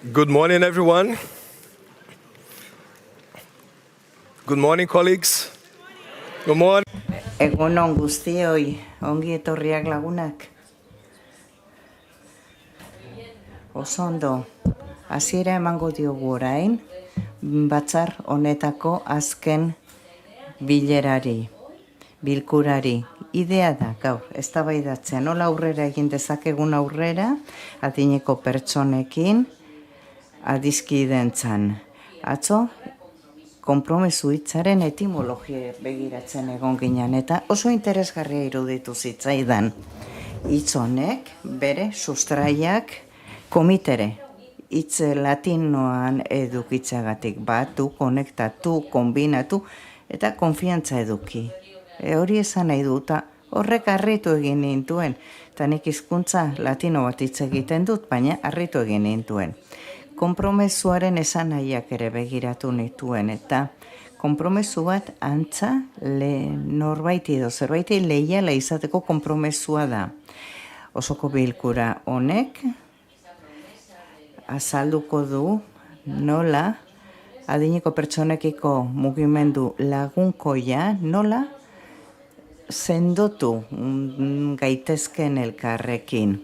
Good morning, everyone. Good morning, colleagues. Good morning. Egun on guztioi, ongi etorriak lagunak. Oso ondo, hasiera emango diogu orain, batzar honetako azken bilkurari. Idea da, gaur, eztabaidatzea nola aurrera egin dezakegun aurrera, adineko pertsonekin, adiskidentzan. Atzo, konpromesu hitzaren etimologia begiratzen egon ginen, eta oso interesgarria iruditu zitzaidan. Hitz honek bere sustraiak komitere, hitz latinoan edukitzeagatik batu, konektatu, kombinatu eta konfiantza eduki. Hori esan nahi dut, horrek harritu egin nintuen, eta nik hizkuntza latino bat hitz egiten dut, baina harritu egin nintuen. Konpromesuaren esanahiak ere begiratu nituen, eta konpromesu bat antza norbaiti edo zerbaiti leiala izateko konpromesua da. Osoko bilkura honek azalduko du nola adineko pertsonekiko mugimendu lagunkoia nola sendotu gaitezken elkarrekin.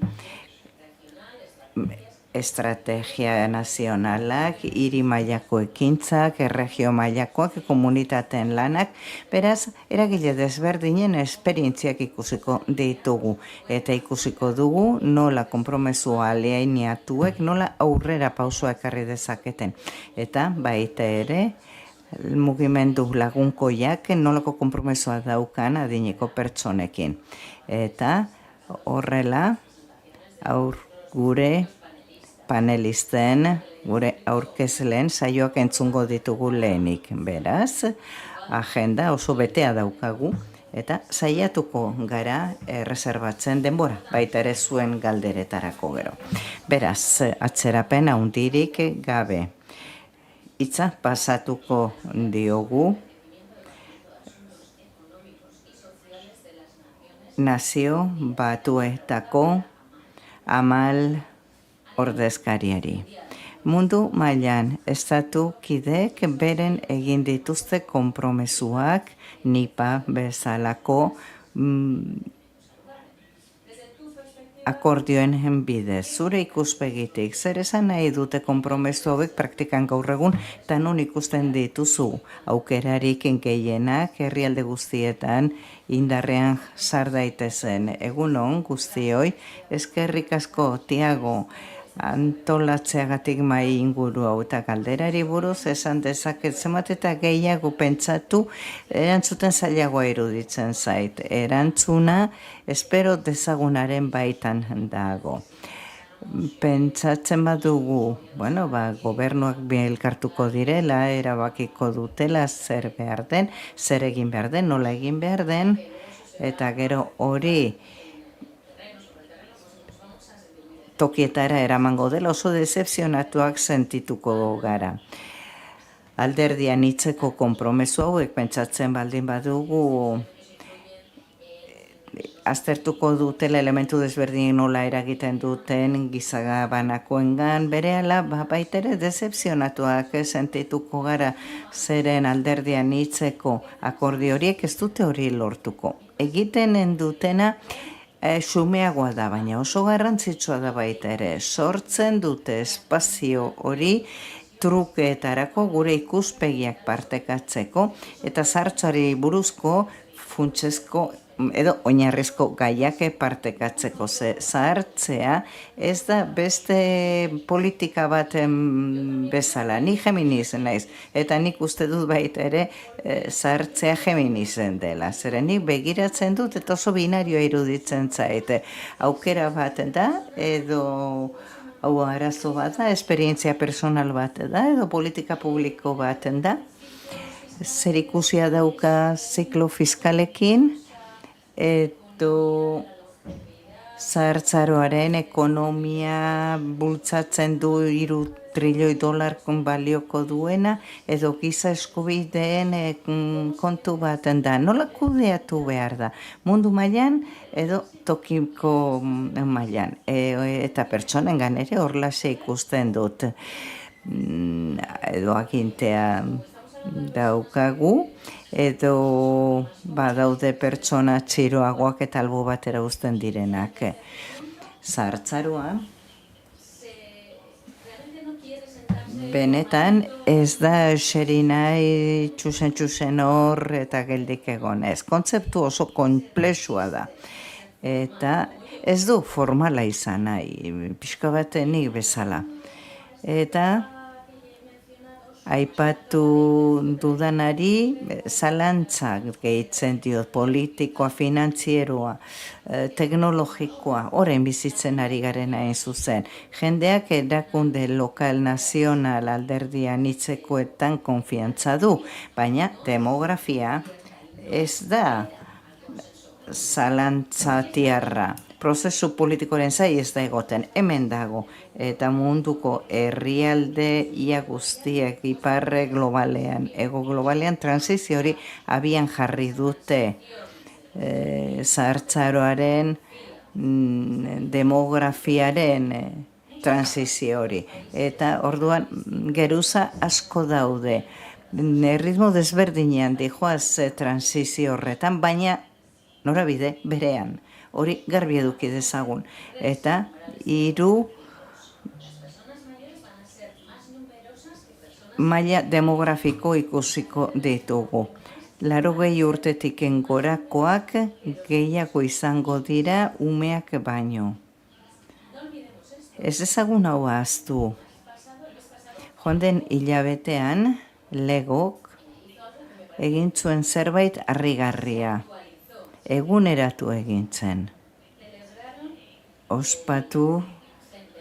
Estrategia nazionalak, hiri mailako ekintzak, erregio mailakoak, komunitateen lanak, beraz, eragile desberdinen esperientziak ikusiko ditugu. Eta ikusiko dugu nola konpromesua alineatuek, nola aurrera pausua ekarri dezaketen. Eta baita ere, mugimendu lagunkoiak nolako konpromesua daukan adineko pertsonekin. Eta horrela, gure panelisten, gure aurkezleen saioak entzungo ditugu lehenik. Beraz, agenda oso betea daukagu eta saiatuko gara erreserbatzen denbora, baita ere zuen galderetarako gero. Beraz, atzerapen handirik gabe. Hitza pasatuko diogu Nazio Batuetako Amal ordezkariari. Mundu mailan estatu kideek beren egin dituzte konpromesuak NIPA bezalako akordioen bidez. Zure ikuspegitik, zer esan nahi dute konpromesu hauek praktikan gaur egun, eta non ikusten dituzu aukerarik gehienak herrialde guztietan indarrean sar daitezen. Egunon guztioi, eskerrik asko Tiago antolatzeagatik mai inguru hau eta galderari buruz esan dezaket zenbat eta gehiago pentsatu erantzuten zailagoa iruditzen zait. Erantzuna espero dezagunaren baitan dago. Pentsatzen badugu, gobernuak elkartuko direla, erabakiko dutela zer behar den, zer egin behar den, nola egin behar den, eta gero hori tokietara eramango dela oso decepzionatuak sentituko gara. Alderdian hitzeko konpromesu hauek pentsatzen baldin badugu aztertuko dutela elementu desberdin nola eragiten duten gizabanakoengan, berehala baita ere decepzionatuak sentituko gara zeren alderdian hitzeko akordio horiek ez dute hori lortuko. Egiten dutena xumeagoa da, baina oso garrantzitsua da baita ere. Sortzen dute espazio hori trukeetarako gure ikuspegiak partekatzeko eta zahartxoari buruzko funtsezko edo oinarrizko gaiak partekatzeko. Zahartzea ez da beste politika baten bezala. Ni Geminis naiz, eta nik uste dut baita ere zahartzea Geminizen dela. Zeren nik begiratzen dut eta oso binarioa iruditzen zaite. Aukera bat da, edo hau arazo bat da, esperientzia personal bat da, edo politika publiko bat da. Zer ikusia dauka ziklo fiskalekin, edo zahartzaroaren ekonomia bultzatzen du trilioi dolar balioko duena, edo giza eskubideen kontu baten da. Nola kudeatu behar da? Mundu mailan edo tokiko mailan. Eta pertsonengan ere horlaxe ikusten dut. Edo agintea daukagu, edo badaude pertsona txiroagoak eta albo batera uzten direnak. Zahartzaroa benetan ez da eseri nahi txusen hor eta geldik egon. Ez, kontzeptu oso konplexua da. Eta ez du formala izan nahi, pixka bat nik bezala. Eta aipatu dudanari zalantzak gehitzen diot, politikoa, finantzieroa, teknologikoa, orain bizitzen ari garen hain zuzen. Jendeak erakunde lokal, nazional, alderdi anitzekoetan konfiantza du, baina demografia ez da zalantza tiarra. Prozesu politikoren zai ez da egoten, hemen dago, eta munduko herrialde ia guztiek iparre globalean, ego globalean transizio hori abian jarri dute zahartzaroaren demografiaren transizio hori. Eta orduan geruza asko daude, erritmo desberdinean dijoaz transizio horretan, baina norabide berean. Hori garbi eduki dezagun. Eta 3 maila demografiko ikusiko ditugu. 80 urtetik gorakoak gehiago izango dira umeak baino. Ez ezagun hau ahaztu. Joan den hilabetean Legok egin zuen zerbait harrigarria. Eguneratu egin zen. Ospatu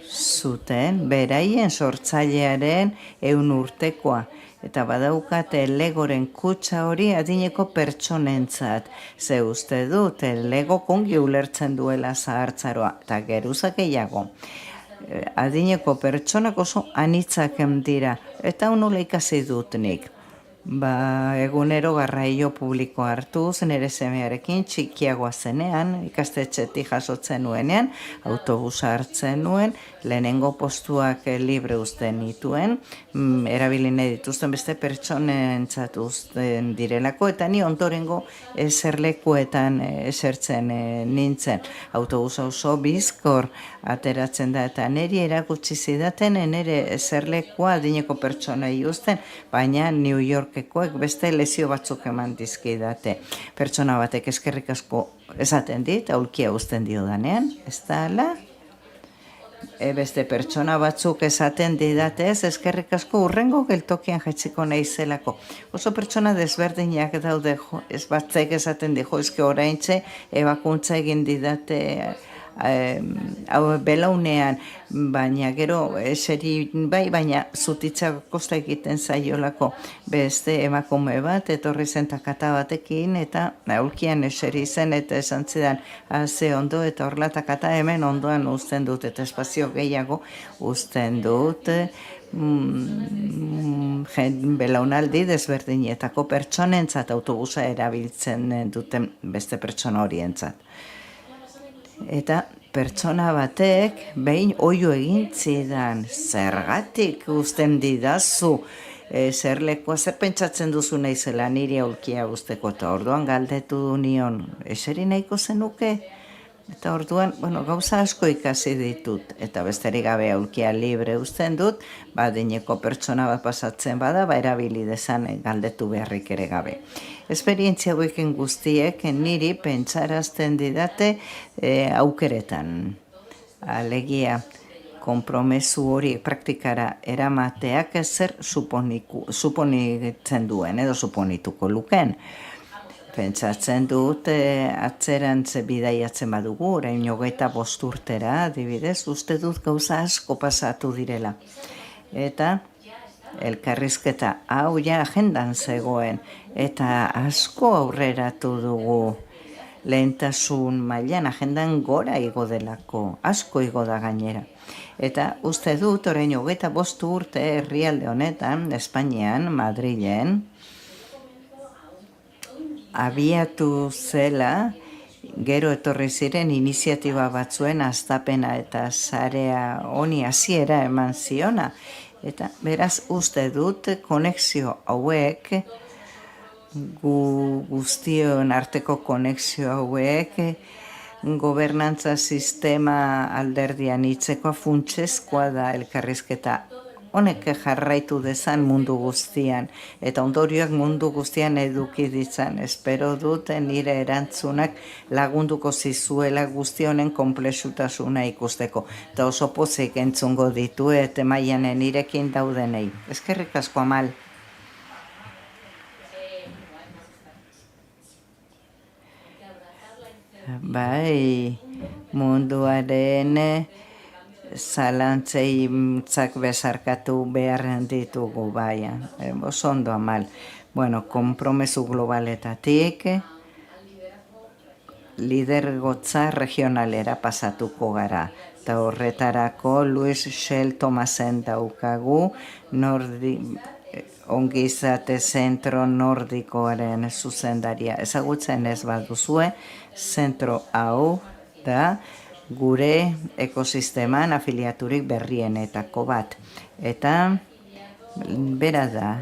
zuten beraien sortzailearen 100 urtekoa. Eta badaukate Legoren kutxa hori adineko pertsonentzat. Ze uste dut, Lego kongi ulertzen duela zahartzaroa. Eta geruzak gehiago. Adineko pertsonak oso anitzak dira. Eta nola ikasi dut nik. Egunero garraio publiko hartu, nere semearekin txikiagoa zenean, ikastetxetik jasotzen nuenean, autobusa hartzen nuen, lehenengo postuak libre uzten nituen, erabili nahi dituzten beste pertsonentzat uzten direlako, eta ni ondorengo eserlekuetan esertzen nintzen. Autobusa oso bizkor ateratzen da, eta niri erakutsi zidaten, nire eserlekua adineko pertsonei uzten, baina New Yorkekoek beste lezio batzuk eman dizkidate. Pertsona batek eskerrik asko esaten dit, aulkia uzten diodanean, ez da ala? Beste pertsona batzuk esaten didate ez, eskerrik asko urrengo geltokian jaitsiko naizelako. Oso pertsona desberdinak daude, ez batzek esaten di, eske oraintxe ebakuntza egin didate belaunean, baina gero eseri bai, baina zutitzak kosta egiten zaiolako beste emakume bat, etorri zen takata batekin, eta aulkian eseri zen, eta esan zidan, ze ondo, eta horla takata hemen ondoan uzten dut, eta espazio gehiago uzten dut, belaunaldi desberdinetako pertsonentzat autobusa erabiltzen duten beste pertsona horientzat. Eta pertsona batek behin oio egin zidan, zergatik uzten didazu zerlekoa, zer pentsatzen duzu naizela niri aulkia uzteko, eta orduan galdetu nion, eseri nahiko zenuke? Eta orduan, gauza asko ikasi ditut, eta besterik gabe aulkia libre uzten dut, adineko pertsona bat pasatzen bada, erabili dezan galdetu beharrik ere gabe. Esperientzia hauekin guztiek niri pentsarazten didate aukeretan. Alegia, konpromesu hori praktikara eramateak zer suponitzen duen, edo suponituko luken. Pentsatzen dut, atzerantz bidaiatzen badugu, orain 25 urtera, adibidez, uste dut gauza asko pasatu direla. Eta elkarrizketa hau ja agendan zegoen, eta asko aurreratu dugu. lehentasun mailan agendan gora igo delako, asko igo da gainera. Eta uste dut, orain 25 urte herrialde honetan, Espainian, Madrilen, abiatu zela, gero etorri ziren iniziatiba batzuen hastapena eta sarea honi hasiera eman ziona. Eta beraz uste dut konexio hauek, guztion arteko konexio hauek, gobernantza sistema alderdian hitzekoa funtsezkoa da elkarrizketa honek jarraitu dezan mundu guztian, eta ondorioak mundu guztian eduki ditzan. Espero dut nire erantzunak lagunduko zizuela guzti honen konplexutasuna ikusteko. Eta oso pozik entzungo ditu eta mailan nirekin daudenei. Eskerrik asko, Amal. Bai, munduaren zalantzeitzak bezarkatu behar ditugu, bai, oso ondo, Amal. Bueno, konpromesu globaletatik lidergotza regionalera pasatuko gara. Eta horretarako Luis Shell Thomasen daukagu, ongizate zentro nordikoaren zuzendaria. Ezagutzen ez baduzue, zentro hau da gure ekosisteman afiliaturik berrienetako bat. Eta bera da,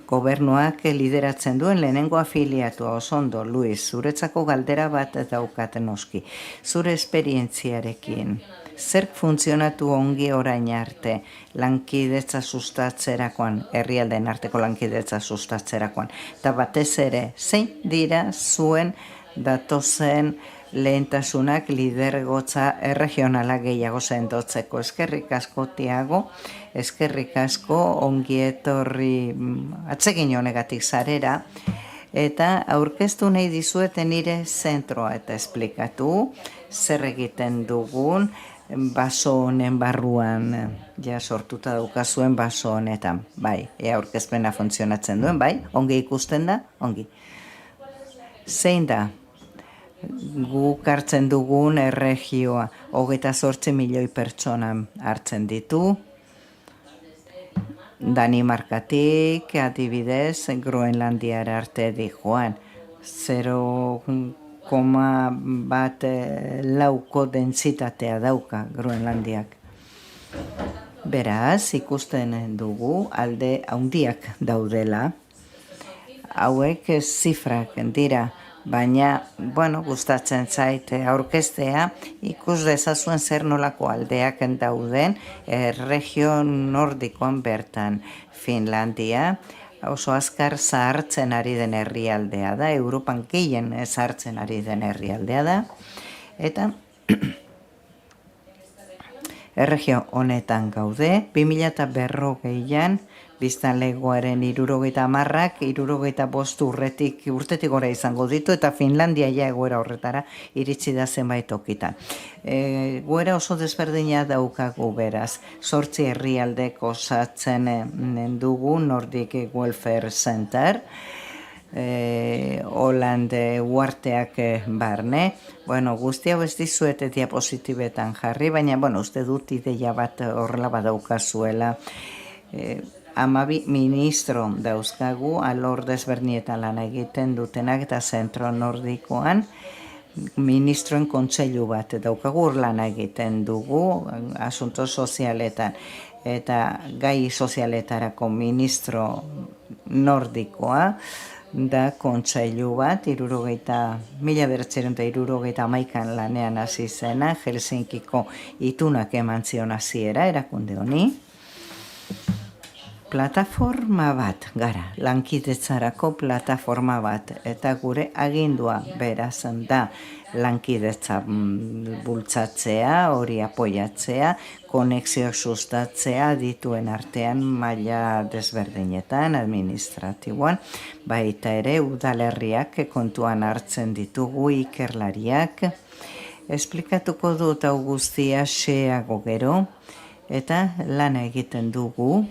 gobernuak lideratzen duen lehenengo afiliatua. Oso ondo, Luis, zuretzako galdera bat daukat noski. Zure esperientziarekin, zerk funtzionatu ongi orain arte lankidetza sustatzerakoan, herrialdeen arteko lankidetza sustatzerakoan, eta batez ere, zein dira zuen datozen lehentasunak lidergotza erregionala gehiago sendotzeko? Eskerrik asko, Tiago, eskerrik asko ongi etorri atsegin honegatik zarera, eta aurkeztu nahi dizueten nire zentroa eta esplikatu zer egiten dugun baso honen barruan, ja sortuta daukazuen baso honetan. Bai, aurkezpena funtzionatzen duen, bai, ongi ikusten da, ongi. Zein da? Guk hartzen dugun erregioa, 28 milioi pertsona hartzen ditu. Danimarkatik, adibidez, Groenlandiara arte dijoan. 0,1 lauko dentsitatea dauka Groenlandiak. Beraz, ikusten dugu alde handiak daudela. Hauek zifrak dira. Baina, gustatzen zait aurkeztea, ikus dezazuen zer nolako aldeak dauden erregio nordikoan bertan. Finlandia oso azkar zahartzen ari den herrialdea da, Europan gehien zahartzen ari den herrialdea da, eta erregio honetan gaude, 2040an, biztanlegoaren 70%ak 75 urtetik gora izango ditu, eta Finlandia ja egoera horretara iritsi da zenbait tokitan. Egoera oso desberdina daukagu beraz, 8 herrialdek osatzen dugu Nordic Welfare Center, Holande uarteak barne. Guzti hau ez dizuete diapositibetan jarri, baina uste dut ideia bat horrela badaukazuela. 12 ministro dauzkagu, alor desbernietan lan egiten dutenak, eta zentro nordikoan ministroen kontseilu bat daukagu, lan egiten dugu asunto sozialetan, eta gai sozialetarako ministro nordikoa da kontseilu bat, 1971an lanean hasi zena, Helsinkiko itunak eman zion hasiera erakunde honi. Plataforma bat, gara, lankidetzarako plataforma bat, eta gure agindua beraz da lankidetza bultzatzea, hori apoiatzea, konexioak sustatzea dituen artean maila desberdinetan, administratiboan, baita ere udalerriak kontuan hartzen ditugu, ikerlariak. Esplikatuko dut hau guztia xeago gero, eta lana egiten dugu,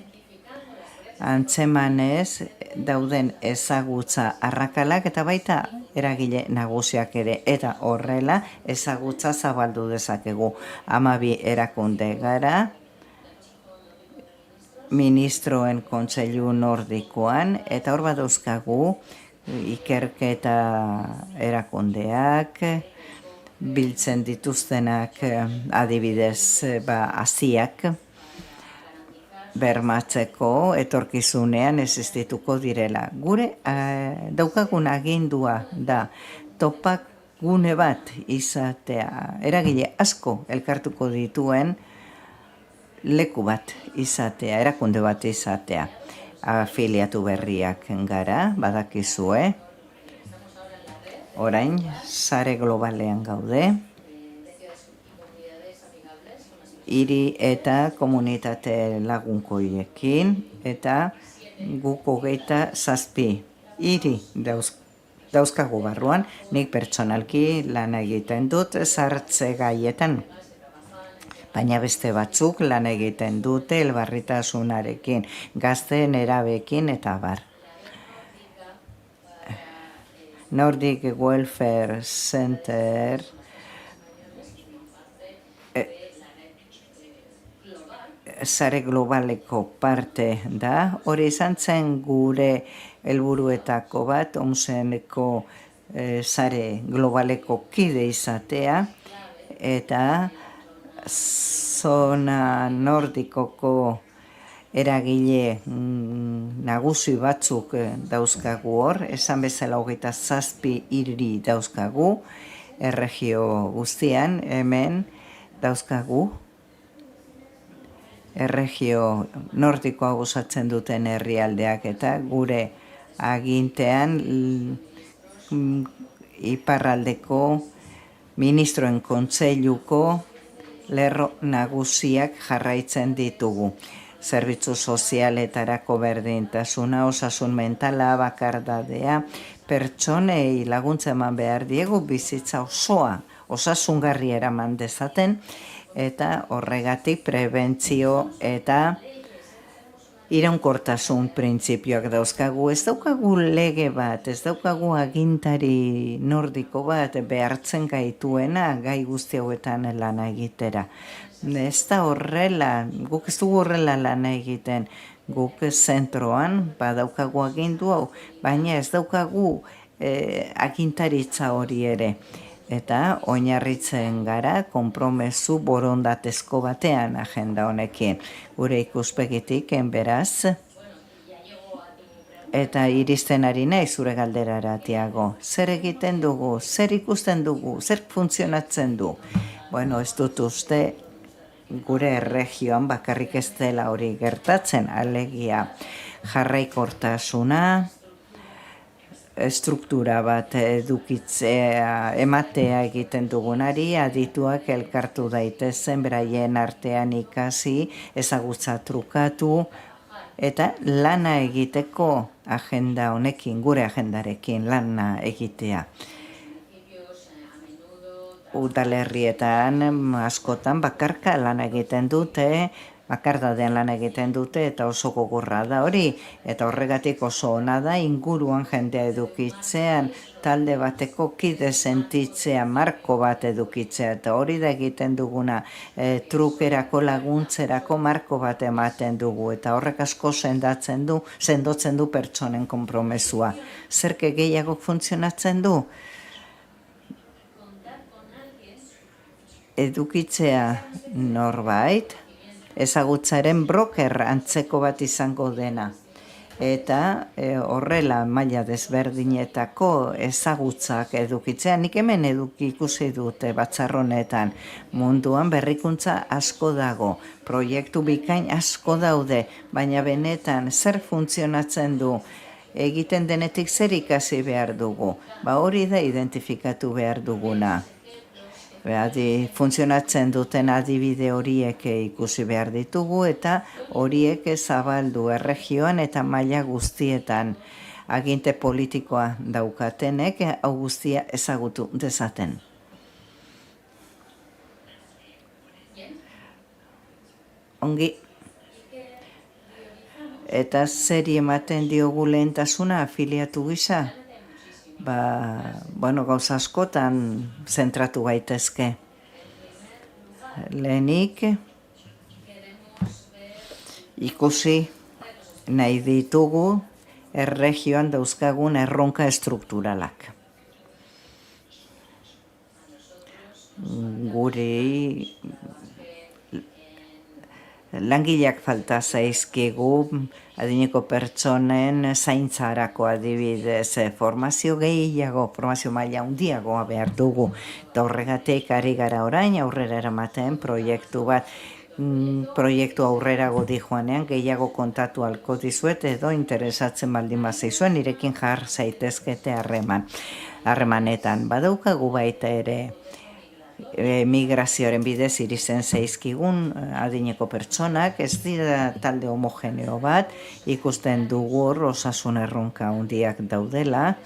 antzemanez dauden ezagutza arrakalak eta baita eragile nagusiak ere, eta horrela ezagutza zabaldu dezakegu. 12 erakunde gara, ministroen kontseilu nordikoan, eta hor badauzkagu ikerketa erakundeak, biltzen dituztenak adibidez haziak bermatzeko etorkizunean existituko direla. Gure daukagun agindua da topak gune bat izatea, eragile asko elkartuko dituen leku bat izatea, erakunde bat izatea. Afiliatu berriak gara, badakizue, orain sare globalean gaude, hiri eta komunitate lagunkoiekin, eta guk 27 hiri dauzkagu barruan, nik pertsonalki lan egiten dut sartze gaietan, baina beste batzuk lan egiten dute elbarritasunarekin, gazteen erabekin eta bar. Nordic Welfare Center sare globaleko parte da, hori izan zen gure helburuetako bat, OMSeko sare globaleko kide izatea, eta zona nordikoko eragile nagusi batzuk dauzkagu hor, esan bezala 27 hiri dauzkagu, erregio guztian, hemen dauzkagu, erregio nordikoa gozatzen duten herrialdeak, eta gure agintean iparraldeko ministroen kontseiluko lerro nagusiak jarraitzen ditugu. Zerbitzu sozialetarako berdintasuna, osasun mentala, bakardadea, pertsonei laguntza eman behar diegu bizitza osoa, osasungarri eraman dezaten, eta horregatik prebentzio eta iraunkortasun printzipioak dauzkagu. Ez daukagu lege bat, ez daukagu agintari nordiko bat behartzen gaituena gai guzti hauetan lana egitera. Ez da horrela, guk ez dugu horrela lana egiten, guk zentroan badaukagu agindu hau, baina ez daukagu agintaritza hori ere. Eta oinarritzen gara konpromezu borondatezko batean agenda honekin. Gure ikuspegitik beraz, eta iristen ari nahi zure galderara, Tiago. Zer egiten dugu, zer ikusten dugu, zer funtzionatzen du? Bueno, ez dut uste gure erregioan bakarrik ez dela hori gertatzen, alegia jarraikortasuna, struktura bat edukitzea, ematea egiten dugunari, adituak elkartu daitezen, beraien artean ikasi, ezagutza trukatu, eta lana egiteko agenda honekin, gure agendarekin lana egitea. Udalerrietan askotan bakarka lan egiten dute, bakardadean lan egiten dute, eta oso gogorra da hori, eta horregatik oso ona da inguruan jendea edukitzean, talde bateko kide sentitzea, marko bat edukitzea, eta hori da egiten duguna, trukerako laguntzerako marko bat ematen dugu, eta horrek asko sendotzen du pertsonen konpromesua. Zerke gehiago funtzionatzen du? Edukitzea norbait, ezagutzaren broker antzeko bat izango dena. Eta horrela maila desberdinetako ezagutzak edukitzea, nik hemen ikusi dute batzarronetan. Munduan berrikuntza asko dago, proiektu bikain asko daude, baina benetan zer funtzionatzen du, egiten denetik zer ikasi behar dugu. Hori da identifikatu behar duguna. Funtzionatzen duten adibide horiek ikusi behar ditugu, eta horiek zabaldu erregioan eta maila guztietan aginte politikoa daukatenek hau guztia ezagutu dezaten. Ongi, Eta zeri ematen diogu lehentasuna afiliatu gisa? Gauza askotan zentratu gaitezke. Lehenik, ikusi nahi ditugu erregioan dauzkagun erronka estrukturalak. Guri langileak falta zaizkigu, adineko pertsonen zaintzarako adibidez, formazio gehiago, formazio maila handiagoa behar dugu. Eta horregatik ari gara orain aurrera eramaten proiektu bat, proiektu aurrerago dijoanean gehiago kontatu alko dizuet edo interesatzen baldin bazaizuen nirekin jar zaitezkete harremanetan. Badaukagu baita ere migrazioaren bidez irizen zaizkigun adineko pertsonak, ez dira talde homogeneo bat, ikusten dugu osasun erronka handiak daudela,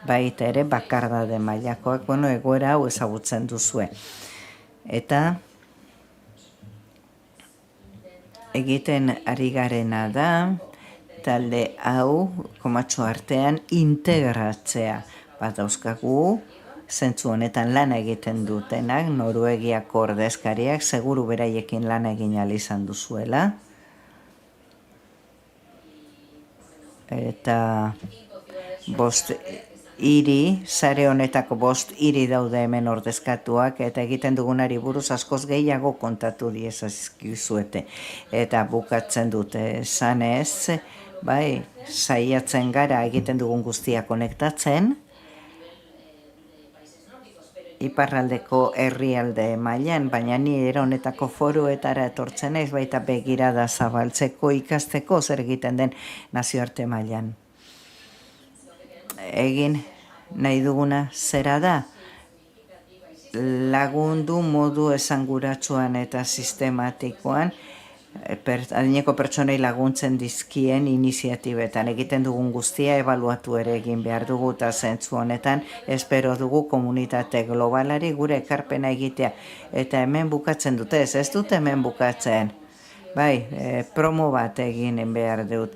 baita ere bakardade mailakoak, egoera hau ezagutzen duzue. Eta egiten ari garena da, talde hau komatxo artean integratzea. Bat dauzkagu, zentzu honetan lana egiten dutenak, Noruegiako ordezkariak, seguru beraiekin lana egin ahal izan duzuela. Eta 5 hiri, sare honetako 5 hiri daude hemen ordezkatuak, eta egiten dugunari buruz askoz gehiago kontatu diezazkizuete. Eta bukatzen dute esanez, saiatzen gara egiten dugun guztia konektatzen, iparraldeko herrialde mailan, baina ni honetako foruetara etortzen naiz baita begirada zabaltzeko ikasteko zer egiten den nazioarte mailan. Egin nahi duguna zera da, lagundu modu esanguratsuan eta sistematikoan adineko pertsonei laguntzen dizkien iniziatibetan. Egiten dugun guztia ebaluatu ere egin behar dugu eta zentzu honetan espero dugu komunitate globalari gure ekarpena egitea. Eta hemen bukatzen dute, ez dute hemen bukatzen. Promo bat egin behar dut.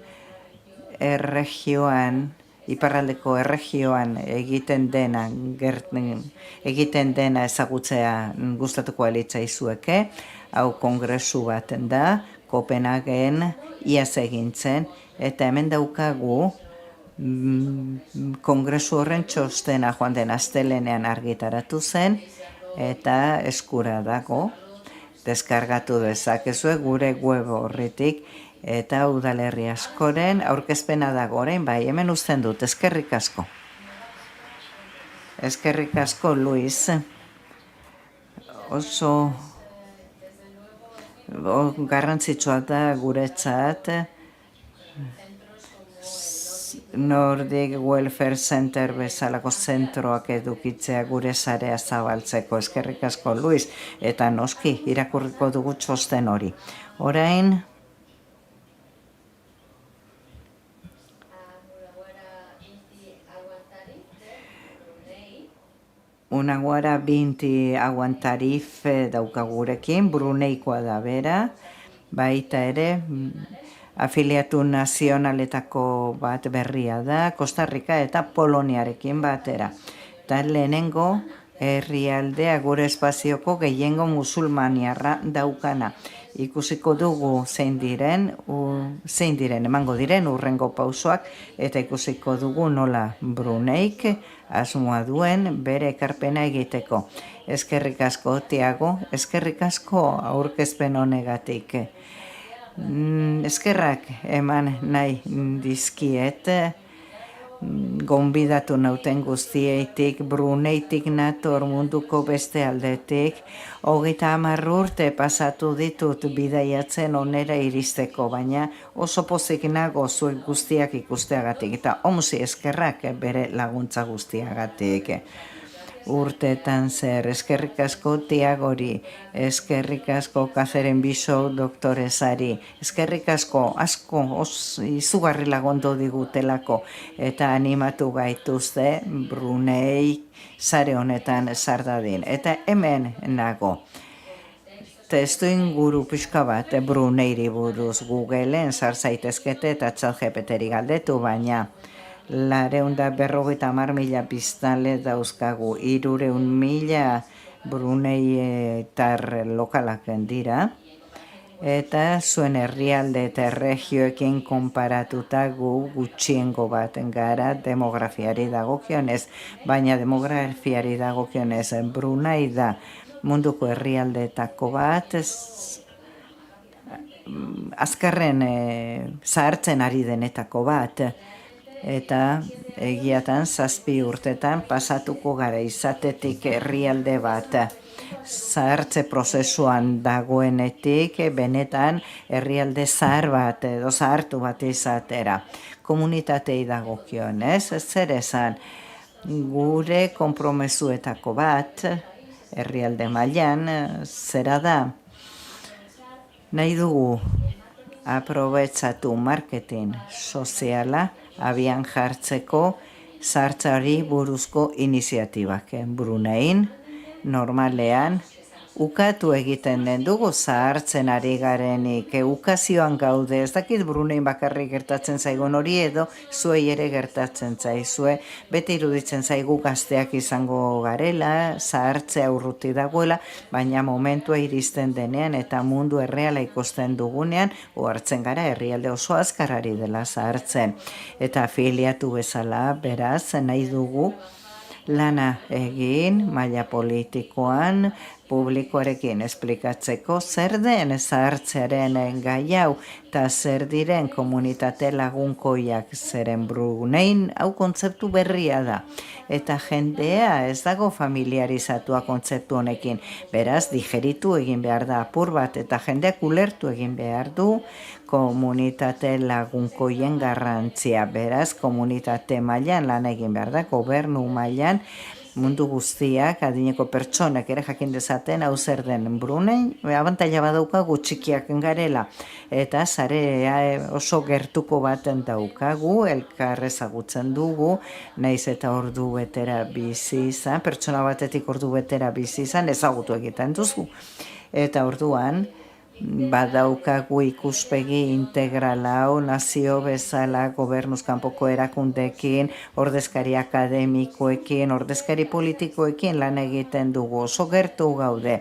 Iparraldeko erregioan egiten dena ezagutzea gustatuko alitzaizueke. Hau kongresu baten da, Kopenhagen iaz egintzen, eta hemen daukagu kongresu horren txostena joan den astelenean argitaratu zen, eta eskura dago, deskargatu dezakezue gure web horretik, eta udalerri askoren aurkezpena dago orain, hemen uzten dut, eskerrik asko. Eskerrik asko, Luis. Oso garrantzitsua da guretzat Nordic Welfare Center bezalako zentroak edukitzea gure sarea zabaltzeko. Eskerrik asko, Luis, eta noski irakurriko dugu txosten hori. Orain Unaguara binti aguantarif daukagurekin, Bruneikoa da bera, baita ere afiliatu nazionaletako bat berria da, Costa Rica eta Poloniarekin batera. Eta lehenengo herrialdea gure espazioko gehiengo musulmaniarra daukana. Ikusiko dugu zein diren emango diren urrengo pausoak, eta ikusiko dugu nola Bruneik asmoa duen bere ekarpena egiteko. Eskerrik asko, Tiago, eskerrik asko aurkezpen honegatik. Eskerrak eman nahi dizkiet, gonbidatu nauten guztieitik, Bruneitik nator munduko beste aldetik, 30 urte pasatu ditut bidaiatzen onera iristeko, baina oso pozik nago zuek guztiak ikusteagatik, eta onzi eskerrak bere laguntza guztiagatik. Urteetan zer, eskerrik asko Tiagori, eskerrik asko Kazeren Biso doktoresari, eskerrik asko izugarri lagundu digutelako, eta animatu gaituzte Brunei sare honetan sardadin. Eta hemen nago. testu inguru pixka bat Bruneiri buruz Googleen sar zaitezkete eta ChatGPTri galdetu, baina 250.000 biztanle dauzkagu, 300.000 Bruneitar lokalak dira, eta zuen herrialde eta erregioekin konparatuta gu gutxiengo bat gara demografiari dagokionez, baina demografiari dagokionez Brunei da munduko herrialdeetako bat, azkarren zahartzen ari denetako bat, eta egiatan 7 urtetan pasatuko gara izatetik herrialde bat zahartze prozesuan dagoenetik benetan herrialde zahar bat edo zahartu bat izatera. Komunitatei dagokionez, zer esan, gure konpromezuetako bat herrialde mailan zera da, nahi dugu aprobetsatu marketing soziala abian jartzeko zahartzari buruzko iniziatibak. Brunein, normalean, ukatu egiten den dugu zahartzen ari garenik, ukazioan gaude, ez dakit Brunein bakarrik gertatzen zaigun hori edo zuei ere gertatzen zaizue, beti iruditzen zaigu gazteak izango garela, zahartzea urruti dagoela, baina momentua iristen denean eta mundu erreala ikusten dugunean, ohartzen gara herrialde oso azkarari dela zahartzen. Eta afiliatu bezala, beraz, nahi dugu lana egin maila politikoan, publikoarekin esplikatzeko zer den zahartzearen gai hau eta zer diren komunitate lagunkoiak zeren Brunein hau kontzeptu berria da. Eta jendea ez dago familiarizatua kontzeptu honekin. Beraz, digeritu egin behar da apur bat eta jendeak ulertu egin behar du komunitate lagunkoien garrantzia. Beraz, komunitate mailan lan egin behar da, gobernu mailan, mundu guztiak, adineko pertsonak ere jakin dezaten hau zer den Brunein, abantaila badaukagu txikiak garela, eta sarea oso gertuko baten daukagu, elkar ezagutzen dugu, naiz eta ordu betera bizi izan, pertsona batetik ordu betera bizi izan, ezagutu egiten duzu. Eta orduan, badaukagu ikuspegi integrala, nazio bezala, gobernuz kanpoko erakundeekin, ordezkari akademikoekin, ordezkari politikoekin lan egiten dugu, oso gertu gaude.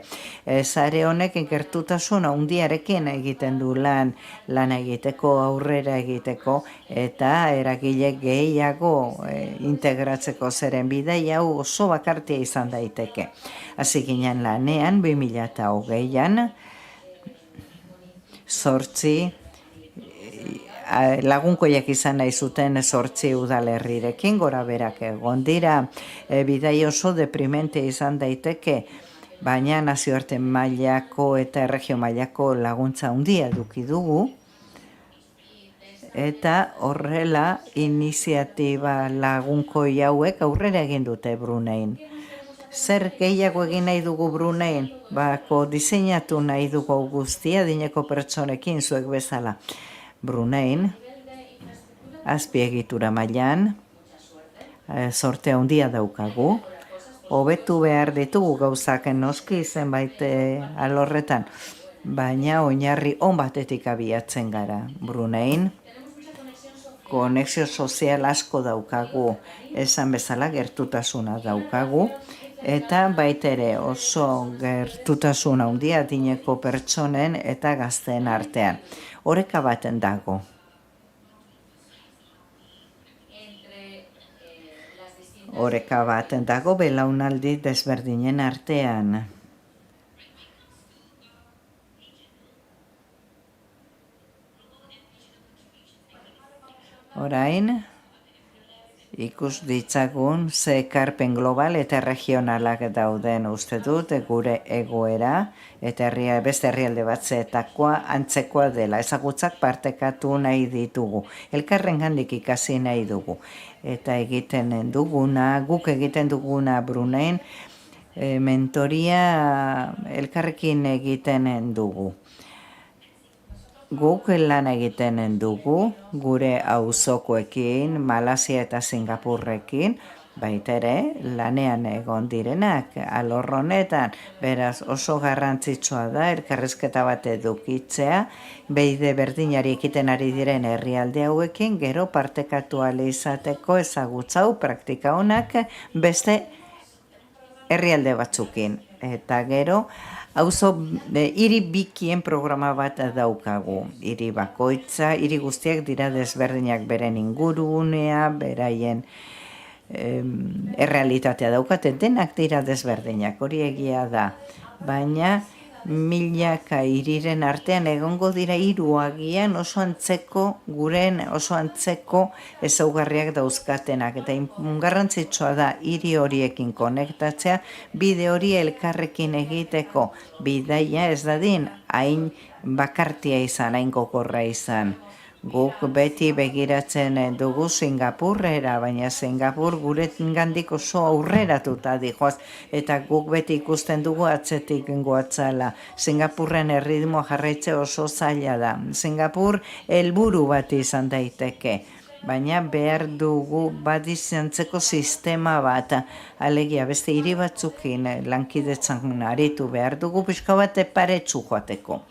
Sare honek gertutasun handiarekin egiten du lan egiteko, aurrera egiteko, eta eragile gehiago integratzeko zeren bidaia hau oso bakartia izan daiteke. Hasi ginen lanean, 2020an, 8 lagunkoiak izan nahi zuten 8 udalerrirekin, gora berak egon dira, bidai oso deprimente izan daiteke, baina nazioarte mailako eta erregio mailako laguntza handia eduki dugu, eta horrela iniziatiba lagunkoi hauek aurrera egin dute Brunein. Zer gehiago egin nahi dugu Brunein? Bako diseinatu nahi dugu guztia adineko pertsonekin zuek bezala. Brunein, azpiegitura mailan, sorte handia daukagu, hobetu behar ditugu gauzak noski zenbait alorretan, baina oinarri on batetik abiatzen gara. Brunein, konexio sozial asko daukagu, esan bezala gertutasuna daukagu, eta baitere oso gertutasun handia adineko pertsonen eta gazteen artean. Oreka baten dago. Oreka baten dago belaunaldi desberdinen artean. Orain, ikus ditzagun ze ekarpen global eta regionalak dauden uste dut gure egoera eta beste herrialde batzeetakoa antzekoa dela. Ezagutzak partekatu nahi ditugu. Elkarrengandik ikasi nahi dugu. Eta egiten duguna, guk egiten duguna Brunein, mentoria elkarrekin egiten dugu. Guk lan egiten dugu, gure auzokoekin, Malasia eta Singapurrekin, baitere lanean egon direnak alor honetan, beraz oso garrantzitsua da elkarrizketa bat edukitzea, beide berdinari ekiten ari diren herrialde hauekin, gero partekatu ahal izateko ezagutza hau praktika honak beste herrialde batzukin. Eta gero, hiri bikien programa bat daukagu. Hiri bakoitza, hiri guztiak dira desberdinak beren ingurunea, beraien errealitatea daukate, denak dira desberdinak, hori egia da. Baina, milaka hiriren artean egongo dira hiru agian oso antzeko ezaugarriak dauzkatenak. Eta garrantzitsua da hiri horiekin konektatzea, bide hori elkarrekin egiteko bidaia ez dadin hain bakartia izan, hain gogorra izan. Guk beti begiratzen dugu Singapurrera, baina Singapur guregandik oso aurreratuta dijoaz, eta guk beti ikusten dugu atzetik goatzala. Singapurren erritmoa jarraitze oso zaila da. Singapur helburu bat izan daiteke, baina behar dugu bat izantzeko sistema bat, alegia beste hiri batzukin lankidetzan aritu behar dugu pixka bat paretsu joateko.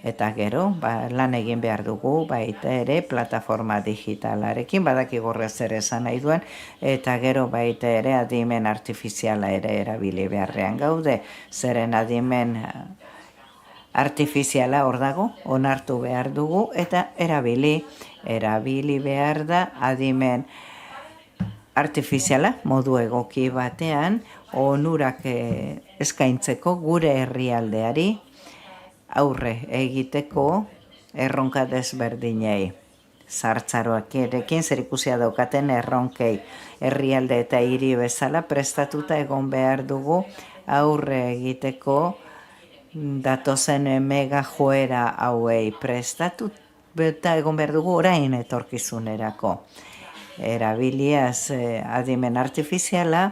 Eta gero, lan egin behar dugu, baita ere, plataforma digitalarekin, badakigorre zer esan nahi duen, eta gero baita ere adimen artifiziala ere erabili beharrean gaude, zeren adimen artifiziala hor dago, onartu behar dugu, eta erabili behar da adimen artifiziala modu egoki batean, onurak eskaintzeko gure herrialdeari, aurre egiteko erronka desberdinei. Zahartzaroak erekin zerikusia daukaten erronkei. Herrialde eta hiri bezala prestatuta egon behar dugu aurre egiteko datozen mega joera hauei prestatuta egon behar dugu orain etorkizunerako. Erabiliaz adimen artifiziala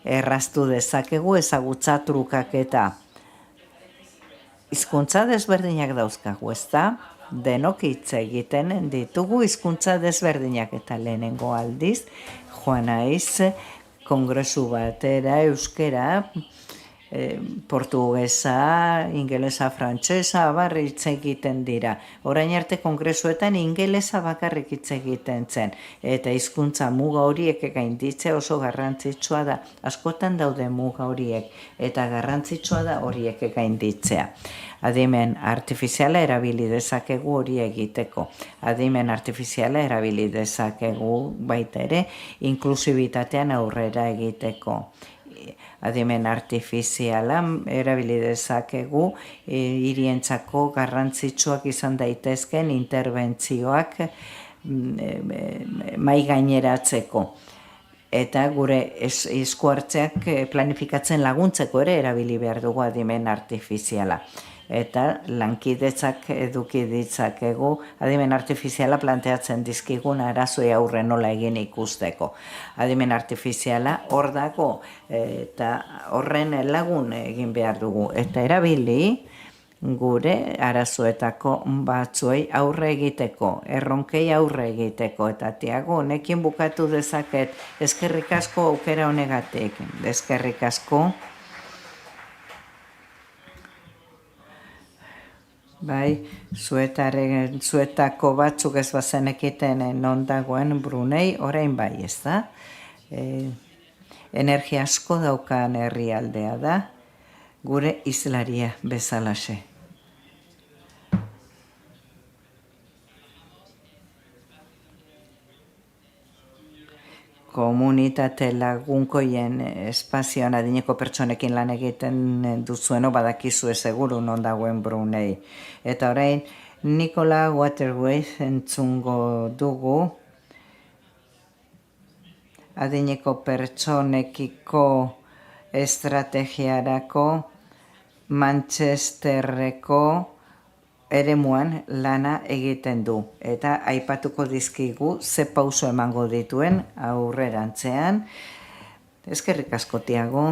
erraztu dezakegu ezagutza trukaketa. Hizkuntza desberdinak dauzkagu, ezta? Denok hitz egiten ditugu hizkuntza desberdinak, eta lehenengo aldiz joan naiz kongresu batera euskera, portugesa, ingelesa, frantsesa, abar hitz egiten dira. Orain arte kongresuetan ingelesa bakarrik hitz egiten zen, eta hizkuntza muga horiek gainditzea oso garrantzitsua da. Askotan daude muga horiek, eta garrantzitsua da horiek gainditzea. Adimen artifiziala erabili dezakegu hori egiteko. Adimen artifiziala erabili dezakegu baita ere inklusibitatean aurrera egiteko. Adimen artifiziala erabili dezakegu hirientzako garrantzitsuak izan daitezken interbentzioak mai gaineratzeko. Eta gure eskuartzeak planifikatzen laguntzeko ere erabili behar dugu adimen artifiziala. Eta lankidetzak eduki ditzakegu adimen artifiziala planteatzen dizkigun arazoi aurre nola egin ikusteko. Adimen artifiziala hor dago eta horren lagun egin behar dugu. Eta erabili gure arazoetako batzuei aurre egiteko, erronkei aurre egiteko. Eta Tiago, honekin bukatu dezaket, eskerrik asko aukera honegatik, eskerrik asko. Bai, zuetako batzuk ez bazenekiten non dagoen Brunei, orain bai, ez da? Energia asko daukan herrialdea da, gure islaria bezalaxe. Komunitate lagunkoien espazioan adineko pertsonekin lan egiten duzueno badakizue seguru non dagoen Brunei. Eta orain Nicola Waterways entzungo dugu adineko pertsonekiko estrategiarako Manchesterreko eremuan lana egiten du, eta aipatuko dizkigu ze pauso emango dituen aurrerantzean. Eskerrik asko, Tiago.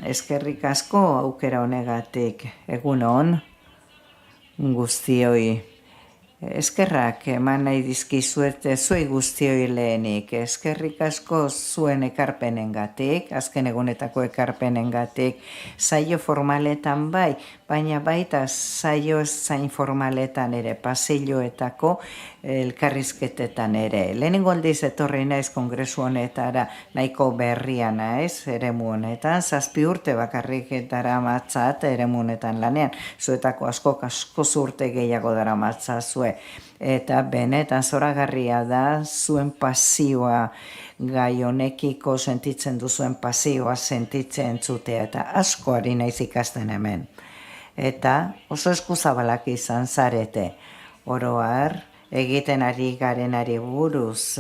Eskerrik asko aukera honegatik. Egun on guztioi. Eskerrak eman nahi dizkizuet zuei guztioi lehenik. Eskerrik asko zuen ekarpenengatik, azken egunetako ekarpenengatik, saio formaletan bai, baina baita saio zain formaletan ere, pasilloetako elkarrizketetan ere. Lehenengo aldiz etorri naiz kongresu honetara, nahiko berria naiz, eremu honetan, 7 urte bakarrik daramatzat eremu honetan lanean, zuetako asko urte gehiago daramatzazue. Eta benetan zoragarria da zuen pasioa gai honekiko sentitzen duzuen pasioa sentitzen zutea eta asko ari naiz ikasten hemen. Eta oso eskuzabalak izan zarete. Oro har, egiten ari garenari buruz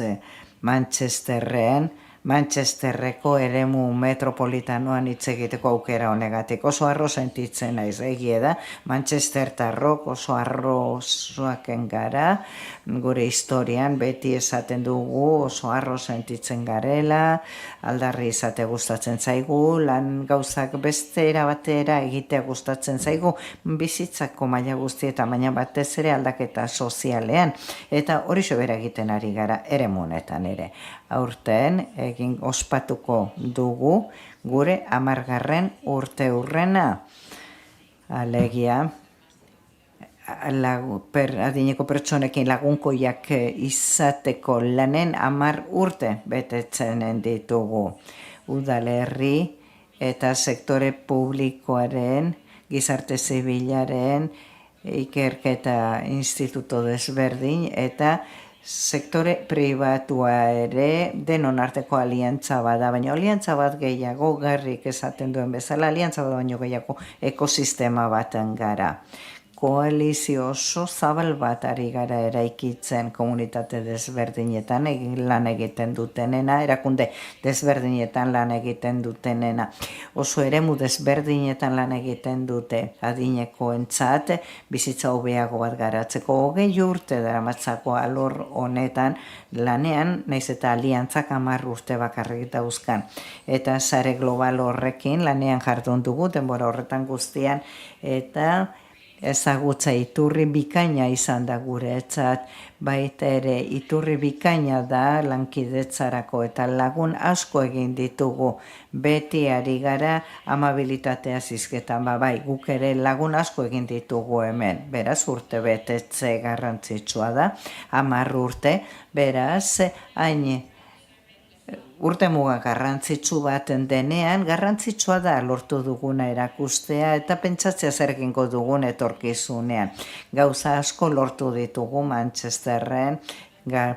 Manchesterreko eremu metropolitanoan hitz egiteko aukera honegatik. Oso harro sentitzen naiz, egia da, Manchestertarrok oso harrosoaken gara, gure historian beti esaten dugu oso harro sentitzen garela, aldarri izate gustatzen zaigu, lan gauzak beste batera egitea gustatzen zaigu, bizitzako maila guztietan, baina batez ere aldaketa sozialean, eta hori sobera egiten ari gara eremu honetan ere. Aurten egin ospatuko dugu gure 10. urte hurrena. Alegia, adineko pertsonekin lagunkoiak izateko lanen 10 urte betetzen ditugu. Udalerri eta sektore publikoaren, gizarte zibilaren, ikerketa instituto desberdin eta sektore pribatua ere denon arteko aliantza bada, baina aliantza bat gehiago garrik esaten duen bezala, aliantza bat baino gehiago ekosistema baten gara. Koalizio oso zabal bat ari gara eraikitzen komunitate desberdinetan lan egiten dutenena, erakunde desberdinetan lan egiten dutenena. Oso eremu desberdinetan lan egiten dute adinekoentzat bizitza hobeago bat garatzeko 20 urte daramatzako alor honetan lanean, naiz eta aliantzak 10 urte bakarrik dauzkan. Eta sare global horrekin lanean jardun dugu denbora horretan guztian eta ezagutza iturri bikaina izan da guretzat, baita ere iturri bikaina da lankidetzarako eta lagun asko egin ditugu. Beti ari gara amabilitatea zizketan, bai, guk ere lagun asko egin ditugu hemen. Beraz, urte betetze garrantzitsua da, 10 urte, beraz, hain urte muga garrantzitsu baten denean, garrantzitsua da lortu duguna erakustea eta pentsatzea zer egingo dugun etorkizunean. Gauza asko lortu ditugu Manchesterren,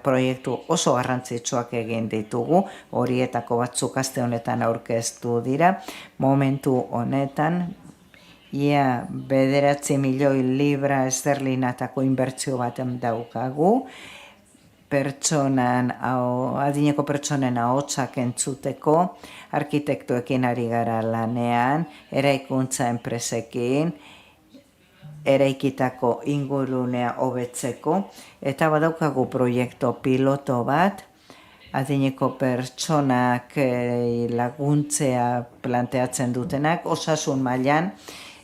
proiektu oso garrantzitsuak egin ditugu, horietako batzuk aste honetan aurkeztu dira, momentu honetan, ia 9 milioi libra esterlinatako inbertsio baten daukagu, adineko pertsonen ahotsak entzuteko, arkitektoekin ari gara lanean, eraikuntza enpresekin, eraikitako ingurunea hobetzeko, eta badaukagu proiektu piloto bat, adineko pertsonak laguntzea planteatzen dutenak, osasun mailan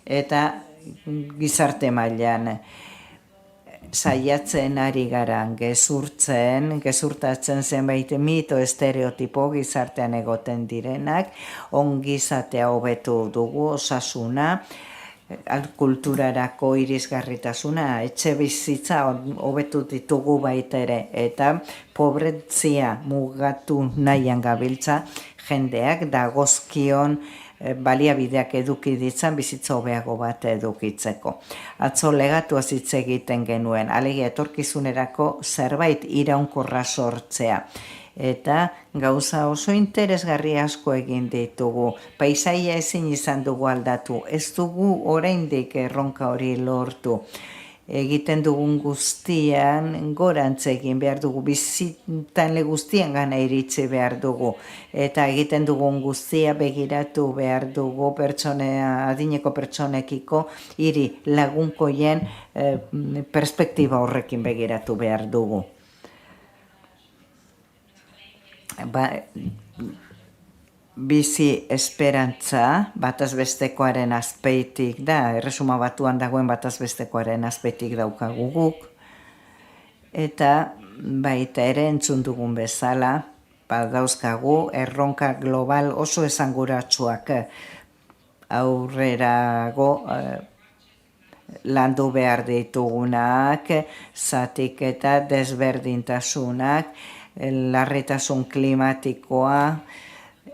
eta gizarte mailan. Saiatzen ari gara gezurtatzen zenbait mito estereotipo gizartean egoten direnak, ongizatea hobetu dugu, osasuna, kulturarako irisgarritasuna, etxe bizitza hobetu ditugu baita ere, eta pobretzia mugatu nahian gabiltza jendeak dagozkion baliabideak eduki ditzan bizitza hobeago bat edukitzeko. Atzo legatu hitz egiten genuen, alegia etorkizunerako zerbait iraunkorra sortzea. Eta gauza oso interesgarri asko egin ditugu. Paisaia ezin izan dugu aldatu, ez dugu oraindik erronka hori lortu. Egiten dugun guztian gorantz egin behar dugu, bizitan guztian gana iritsi behar dugu. Eta egiten dugun guztia begiratu behar dugu adineko pertsonekiko hiri lagunkoien perspektiba horrekin begiratu behar dugu. Bizi esperantza batazbestekoaren azpeitik da, Erresuma Batuan dagoen batazbestekoaren azpeitik daukagu guk. eta baita ere entzun dugun bezala, badauzkagu erronka global oso esanguratsuak aurrerago landu behar ditugunak, zatiketa desberdintasunak, larritasun klimatikoa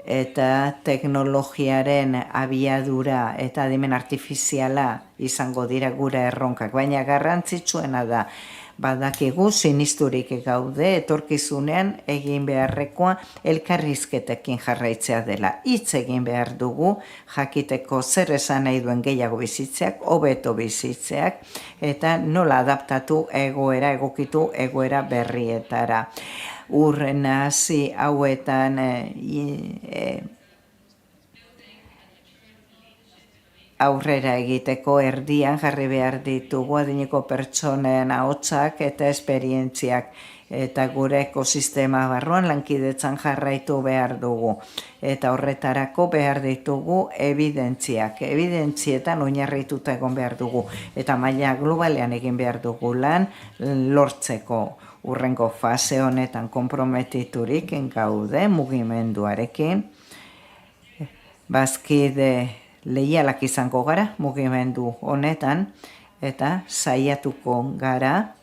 eta teknologiaren abiadura eta adimen artifiziala izango dira gure erronkak, baina garrantzitsuena da badakigu sinisturik gaude etorkizunean egin beharrekoa elkarrizketekin jarraitzea dela. Hitz egin behar dugu jakiteko zer esan nahi duen gehiago bizitzeak, hobeto bizitzeak eta nola adaptatu egokitu egoera berrietara. Nahasi hauetan aurrera egiteko erdian jarri behar ditugu adineko pertsonen ahotsak eta esperientziak eta gure ekosistema barruan lankidetzan jarraitu behar dugu. Eta horretarako behar ditugu evidentzietan oinarrituta egon behar dugu. Eta maila globalean egin behar dugu lan lortzeko urrengo fase honetan konprometiturik gaude mugimenduarekin. Bazkide leialak izango gara mugimendu honetan eta saiatuko gara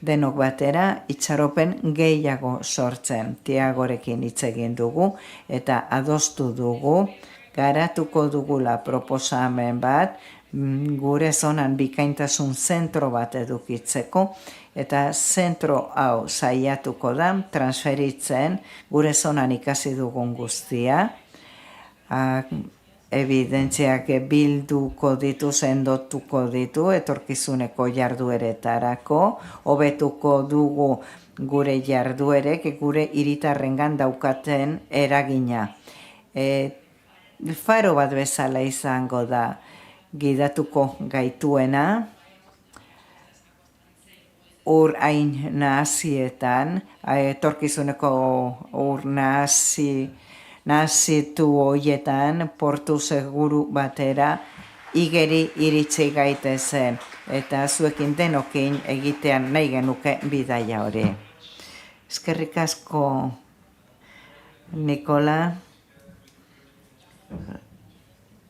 denok batera itxaropen gehiago sortzen. Tiagorekin hitz egin dugu eta adostu dugu garatuko dugula proposamen bat gure zonan bikaintasun zentro bat edukitzeko eta zentro hau saiatuko da transferitzen gure zonan ikasi dugun guztia, evidentziak bilduko ditu, sendotuko ditu, etorkizuneko jardueretarako, hobetuko dugu gure jarduerek, gure hiritarrengan daukaten eragina. Faro bat bezala izango da gidatuko gaituena, ur hain nahazietan, etorkizuneko ur nahazitu hoietan portu seguru batera igeri iritsi gaitezen eta zuekin denokin egitean nahi genuke bidaia hori. Eskerrik asko, Nikola,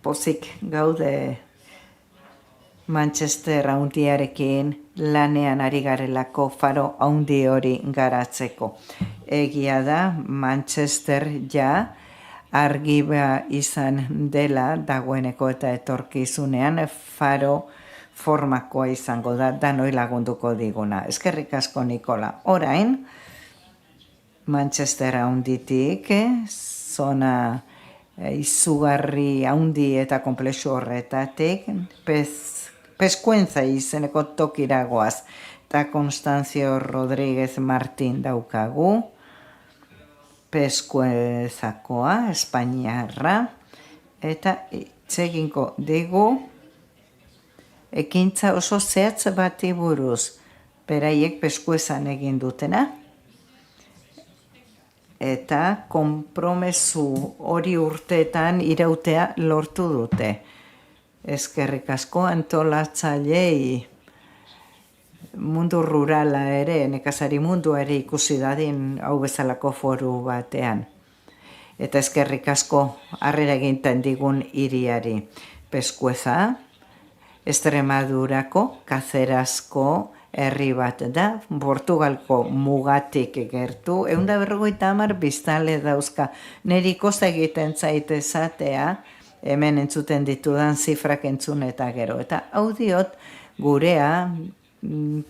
pozik gaude Manchester handiarekin lanean ari garelako faro handi hori garatzeko. Egia da, Manchester ja argiba izan dela dagoeneko eta etorkizunean faro formakoa izango da, danoi lagunduko diguna. Eskerrik asko, Nikola. Orain, Manchester handitik, zona izugarri handi eta komplexu horretatik, Peskuenza izeneko tokiragoaz, eta Constancio Rodríguez Martín daukagu, Peskuezakoa, Espainiarra, eta itzeginko digu, ekintza oso zehatz bati buruz, beraiek Peskuezan egin dutena, eta konpromesu hori urteetan irautea lortu dute. Eskerrik asko antolatzailei mundu rurala ere, nekazari mundua ere ikusi dadin hau bezalako foru batean. Eta eskerrik asko harrera eginten digun hiriari. Peskueza, Extremadurako, Kazerazko herri bat da, Portugalko mugatik gertu, 150 biztanle dauzka. Neri kosta egiten zaite esatea, hemen entzuten ditudan zifrak entzun eta gero. Eta hau diot gurea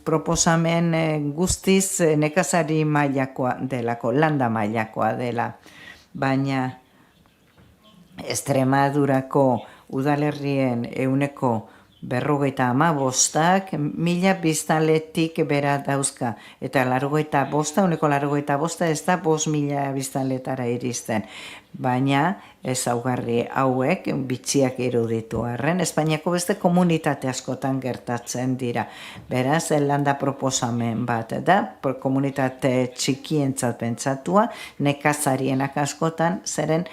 proposamen guztiz nekazari mailakoa delako, landa mailakoa dela. Baina Extremadurako udalerrien 50%, 1000 biztanletik bera dauzka. Eta 85% ez da 5000 biztanletara iristen. Baina ezaugarri hauek bitxiak iruditu arren, Espainiako beste komunitate askotan gertatzen dira. Beraz, landa proposamen bat da, komunitate txikientzat pentsatua, nekazarienak askotan, zeren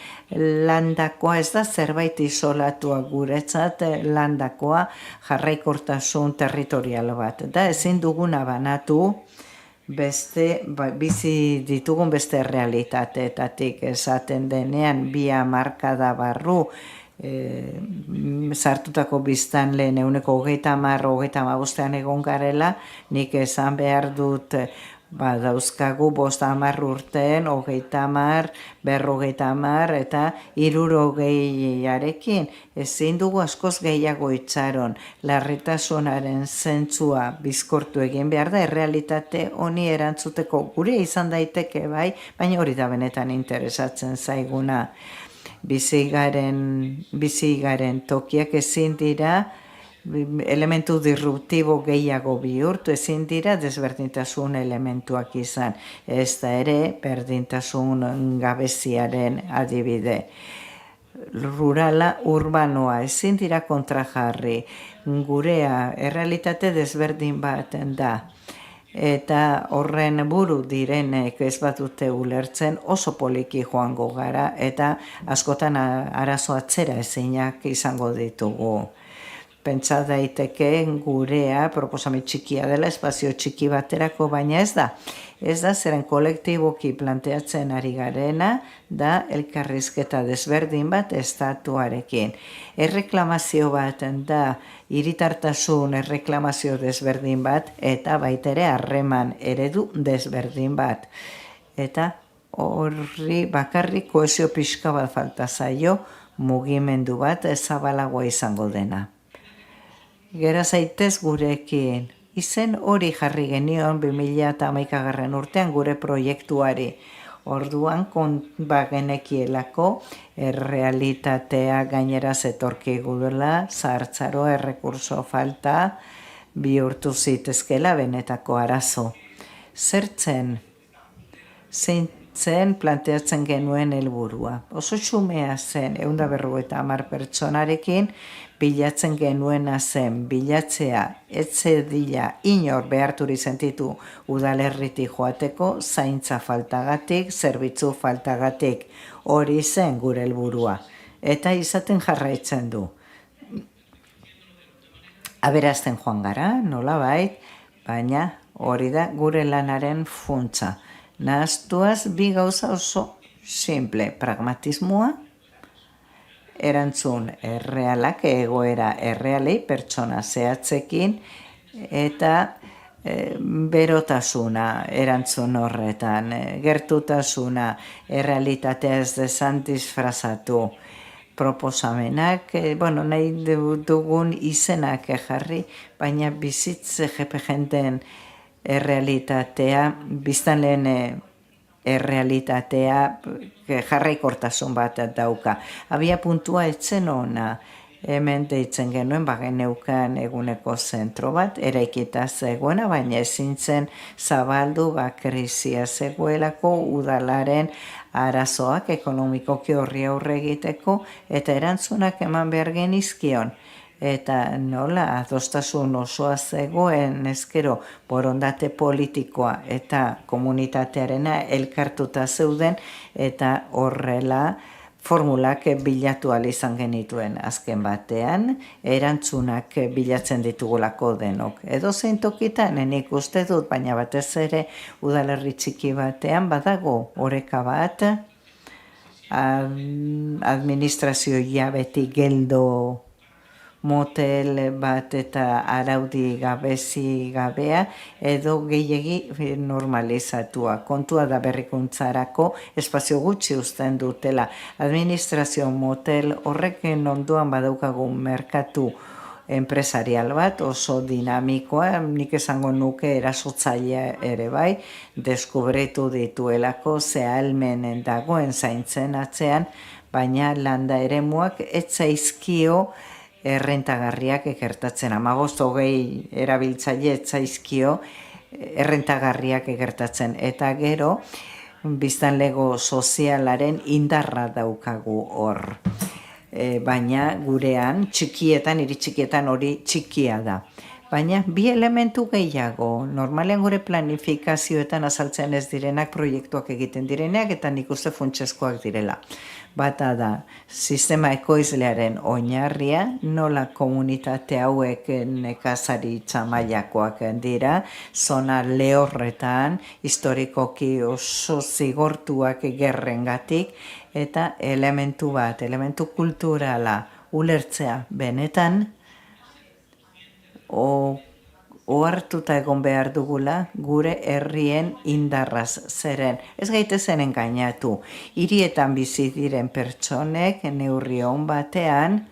landakoa ez da zerbait isolatua guretzat, landakoa jarraikortasun territorial bat da. Ezin duguna banatu bizi ditugun beste realitateetatik esaten denean 2 hamarkada barru sartutako biztanleen 30-35 egon garela, nik esan behar dut dauzkagu 50 urteen, 30, 50 eta 60arekin. Ezin dugu askoz gehiago itxaron. Larritasunaren zentzua bizkortu egin behar da, errealitate honi erantzuteko gure izan daiteke bai, baina hori da benetan interesatzen zaiguna. Bizi garen tokiak ezin dira elementu disruptibo gehiago bihurtu, ezin dira desberdintasun elementuak izan. Ez da ere berdintasun gabeziaren adibide. Rurala, urbanoa, ezin dira kontrajarri. Gurea errealitate desberdin baten da. Eta horren buru direnek ez batute ulertzen oso poliki joango gara eta askotan arazo atzera ezinak izango ditugu. Pentsa daiteke gurea proposamen txikia dela, espazio txiki baterako, baina ez da. Ez da, zeren kolektiboki planteatzen ari garena, da elkarrizketa desberdin bat estatuarekin. Erreklamazio bat da, hiritartasun erreklamazio desberdin bat, eta baitere harreman eredu desberdin bat. Eta horri bakarrik kohesio pixka bat falta zaio, mugimendu bat zabalagoa izango dena. Gera zaitez gurekin. Izen hori jarri genion 2011 urtean gure proiektuari. Orduan bagenekielako errealitatea gainera zetorkigu dela, zahartzaro errekurso falta bihurtu zitezkela benetako arazo. Zertzen, zein planteatzen genuen helburua. Oso xumea zen 150 pertsonarekin, bilatzen genuena zen, bilatzea etzedila inor beharturi sentitu udalerritik joateko, zaintza faltagatik, zerbitzu faltagatik, hori zen gure helburua. Eta izaten jarraitzen du. Aberazten joan gara, nolabait, baina hori da gure lanaren funtsa. Nahaztuaz bi gauza oso simple, pragmatismoa, erantzun errealak, egoera errealei, pertsona zehatzekin, eta berotasuna erantzun horretan, gertutasuna, errealitatea ez dezan disfrazatu, proposamenak, nahi dugun izenak jarri, baina bizitze jepe jenten errealitatea, biztanleen errealitatea jarraikortasun bat dauka. Abia puntua etzen ona, hemen deitzen genuen bageneukan eguneko zentro bat, eraikita zegoena, baina ezin zen zabaldu krisia zegoelako udalaren arazoak ekonomikoki horri aurre egiteko eta erantzunak eman behar genizkion. Eta nola adostasun osoa zegoen ezkero borondate politikoa eta komunitatearena elkartuta zeuden eta horrela formulak bilatu ahal izan genituen azken batean, erantzunak bilatzen ditugulako denok. Edozein tokitan, nik uste dut, baina batez ere udalerri txiki batean badago oreka bat, administrazio jabeti geldo motel bat eta araudi gabezi gabea edo gehiegi normalizatua. Kontua da berrikuntzarako espazio gutxi uzten dutela. Administrazio motel horreken onduan badaukagu merkatu enpresarial bat, oso dinamikoa, nik esango nuke erasotzailea ere bai, deskubritu dituelako zehalmenen dagoen zaintzen atzean, baina landa eremuak etzaizkio errentagarriak egertatzen. 15-20 erabiltzaile etzaizkio errentagarriak egertatzen. Eta gero, biztanlego sozialaren indarra daukagu hor. Baina gurean, hiri txikietan hori txikia da. Baina bi elementu gehiago, normalean gure planifikazioetan azaltzen ez direnak proiektuak egiten direnak eta nik uste funtsezkoak direla. Bata da, sistema ekoizlearen oinarria, nola komunitate hauek nekazaritza mailakoak dira, zona lehorretan, historikoki oso zigortuak gerrengatik, eta elementu kulturala ulertzea benetan, ohartuta egon behar dugula gure herrien indarraz zeren. Ez gaitezen engainatu, hirietan bizi diren pertsonek neurri on batean,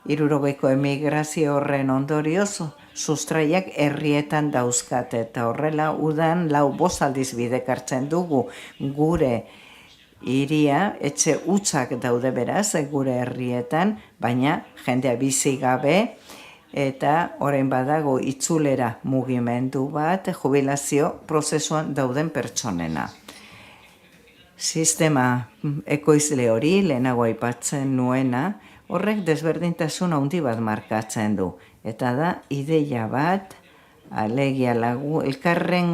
60ko emigrazio horren ondorioz, sustraiak herrietan dauzkat eta horrela udan 4-5 aldiz bidekartzen dugu gure hiria, etxe hutsak daude beraz gure herrietan, baina jendea bizi gabe, eta orain badago itzulera mugimendu bat jubilazio prozesuan dauden pertsonena. Sistema ekoizle hori lehenago aipatzen nuena, horrek desberdintasun handi bat markatzen du. Eta da ideia bat, alegia elkarren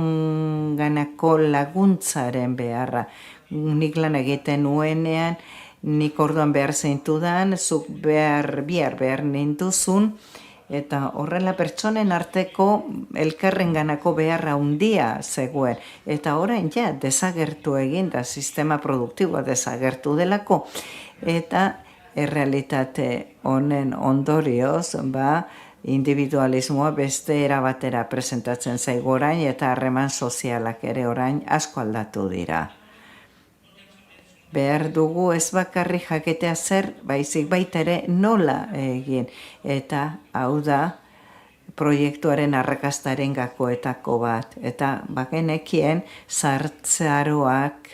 ganako laguntzaren beharra. Nik lan egiten nuenean, nik orduan behar zeintudan, zuk behar nintuzun, eta horrela pertsonen arteko elkarrenganako beharra handia zegoen. Eta orain ja, desagertu egin da, sistema produktiboa desagertu delako. Eta errealitate honen ondorioz, individualismoa beste erabatera presentatzen zaigu orain, eta harreman sozialak ere orain asko aldatu dira. Behar dugu ez bakarri jaketea zer, baizik baita ere nola egin. Eta hau da proiektuaren arrakastaren gakoetako bat. Eta bagenekien sartzaroak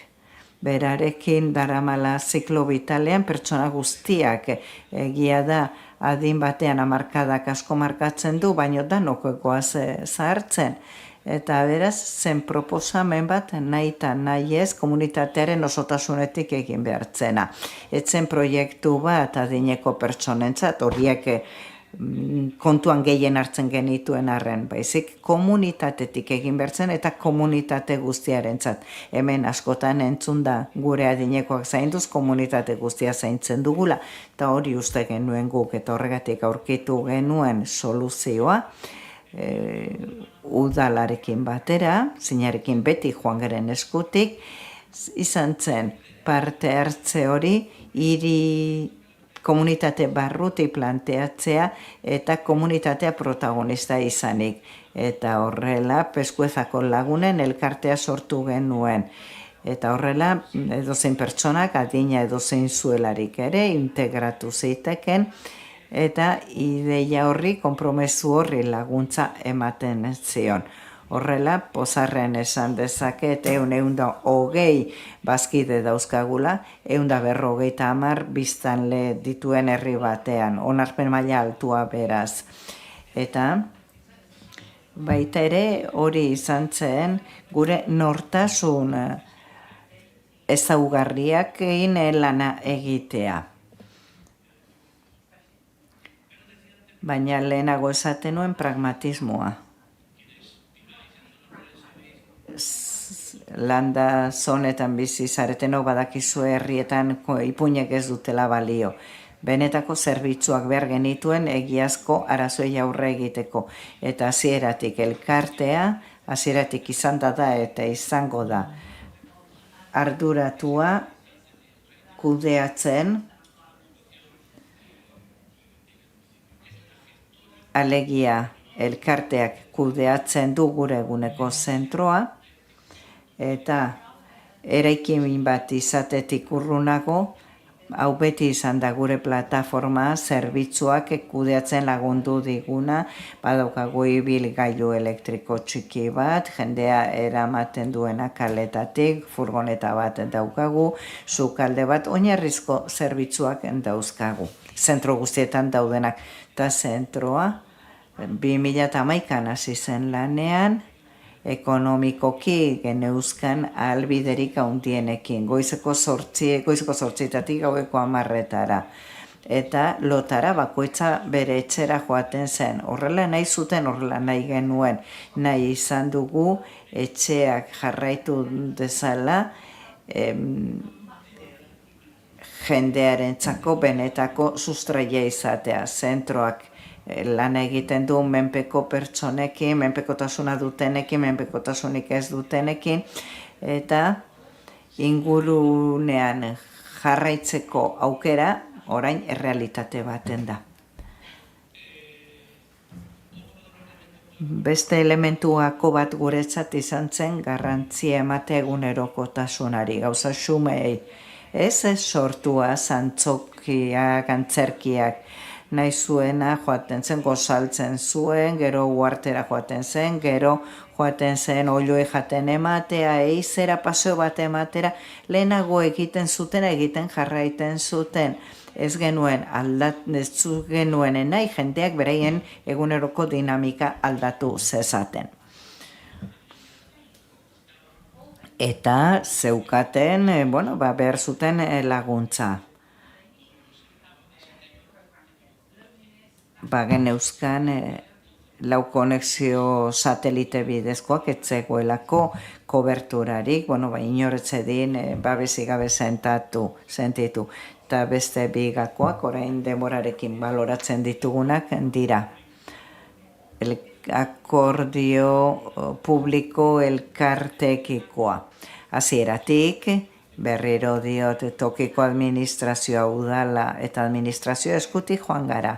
berarekin daramala ziklo vitalean pertsona guztiak. Egia da adin batean hamarkadak asko markatzen du, baino danokoekoaz zahartzen. Eta beraz, zen proposamen bat nahi eta nahi ez komunitatearen osotasunetik egin behartzena. Etzen proiektu bat adineko pertsonentzat, horiek kontuan gehien hartzen genituen arren, baizik komunitatetik egin behartzen eta komunitate guztiarentzat. Hemen askotan entzun da gure adinekoak zainduz, komunitate guztia zaintzen dugula, eta hori uste genuen guk, eta horregatik aurkitu genuen soluzioa, udalarekin batera, zinarekin beti joan garen eskutik, izan zen parte hartze hori hiri komunitate barruti planteatzea eta komunitatea protagonista izanik. Eta horrela, Peskuezako lagunen elkartea sortu genuen. Eta horrela, edozein pertsonak, adina edozein zuelarik ere, integratu zeiteken, eta ideia horri, konpromezu horri laguntza ematen zion. Horrela, pozarren esan dezaket, 120 bazkide dauzkagula, 150 biztanle dituen herri batean, onarpen maila altua beraz. Eta baita ere hori izan zen gure nortasun ezaugarriak egin lana egitea. Baina lehenago esaten nuen pragmatismoa. Landa zonetan bizi zaretenok badakizu herrietan ipuinek ez dutela balio. Benetako zerbitzuak behar genituen egiazko arazoei aurre egiteko. Eta hasieratik elkartea, hasieratik izan da eta izango da arduratua kudeatzen, alegia elkarteak kudeatzen du gure eguneko zentroa, eta eraikin bat izatetik urrunago, hau beti izan da gure plataforma zerbitzuak kudeatzen lagundu diguna, badaukagu ibilgailu elektriko txiki bat, jendea eramaten duena kaletatik, furgoneta bat daukagu, sukalde bat, oinarrizko zerbitzuak dauzkagu. Zentro guztietan daudenak, eta zentroa 2011an hasi zen lanean, ekonomikoki geneuzkan ahalbiderik handienekin, goizeko 8:00 gaueko 10:00. Eta lotara bakoitza bere etxera joaten zen. Horrela nahi zuten, horrela nahi genuen, nahi izan dugu etxeak jarraitu dezala, jendearentzako benetako sustraia izatea. Zentroak lan egiten du menpeko pertsonekin, menpekotasuna dutenekin, menpekotasunik ez dutenekin, eta ingurunean jarraitzeko aukera orain errealitate baten da. Beste elementuako bat guretzat izan zen garrantzia emate egunerokotasunari, gauza xumeei. Ez sortua zantzokiak, antzerkiak, nahi zuena joaten zen, gozaltzen zuen, gero uartera joaten zen, gero joaten zen oiloi jaten ematea, eizera paseo bat ematera, lehenago egiten jarraiten zuten. Ez genuen nahi jendeak beraien eguneroko dinamika aldatu zezaten. Eta zeukaten, behar zuten laguntza. Geneuzkan lau konexio satelite bidezkoak etzegoelako koberturarik, inoretzedin babesik gabe sentitu. Eta beste bigakoak orain demorarekin baloratzen ditugunak dira. Akordio publiko elkartekikoa. Hasieratik, berriro diot tokiko administrazioa udala eta administrazioa eskutik joan gara.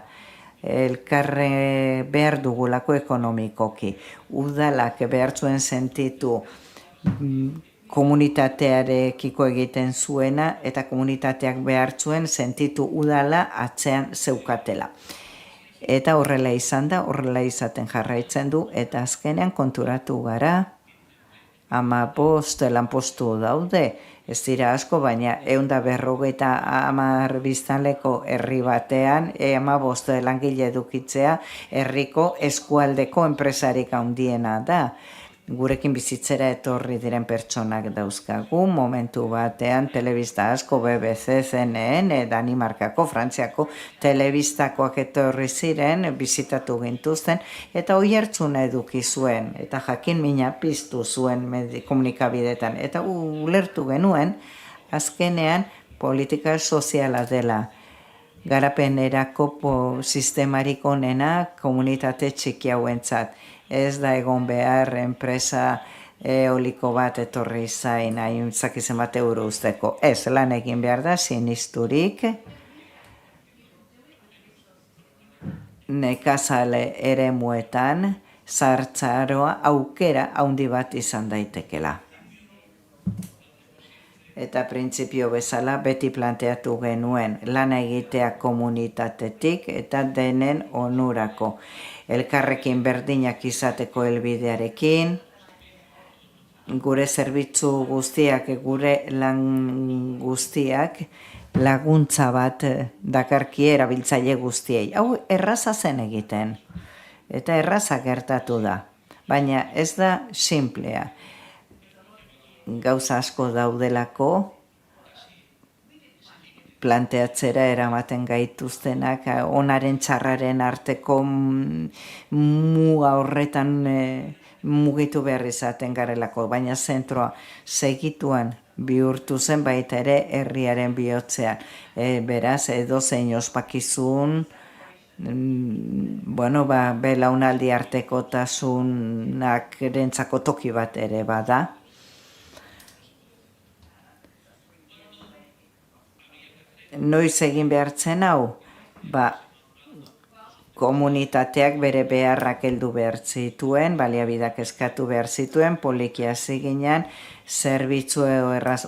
Elkarre behar dugulako ekonomikoki. Udalak behar zuen sentitu komunitatearekiko egiten zuena eta komunitateak behar zuen sentitu udala atzean zeukatela. Eta horrela izan da, horrela izaten jarraitzen du, eta azkenean konturatu gara 15 lanpostu daude. Ez dira asko, baina 150 biztanleko herri batean 15 langile edukitzea herriko eskualdeko enpresarik handiena da. Gurekin bizitzera etorri diren pertsonak dauzkagu, momentu batean telebista asko BBC, CNN, Danimarkako, Frantziako telebistakoak etorri ziren, bizitatu gintuzten, eta oihartzuna eduki zuen, eta jakin mina piztu zuen komunikabidetan. Eta ulertu genuen, azkenean politika soziala dela. Garapenerako sistemarik onena komunitate txiki hauentzat. Ez da egon behar enpresa eoliko bat etorri zain, zakizen bat euro usteko. Ez, lan egin behar da, sinisturik, nekazale ere muetan, zartzaroa aukera handi bat izan daitekela. Eta printzipio bezala beti planteatu genuen lana egitea komunitatetik eta denen onurako. Elkarrekin berdinak izateko helbidearekin, gure zerbitzu guztiak, gure lan guztiak laguntza bat dakarkie erabiltzaile guztiei. Hau erraza zen egiten, eta erraza gertatu da, baina ez da simplea. Gauza asko daudelako, planteatzera eramaten gaituztenak, onaren txarraren arteko muga horretan mugitu behar izaten garelako, baina zentroa segituan bihurtu zen baita ere herriaren bihotzean. Beraz, edozein ospakizun, belaunaldi artekotasunak rentzako toki bat ere bada. Noiz egin behartzen hau? Komunitateak bere beharrak heldu behar zituen, baliabideak eskatu behar zituen, poliki hasi ginen, zerbitzu erraz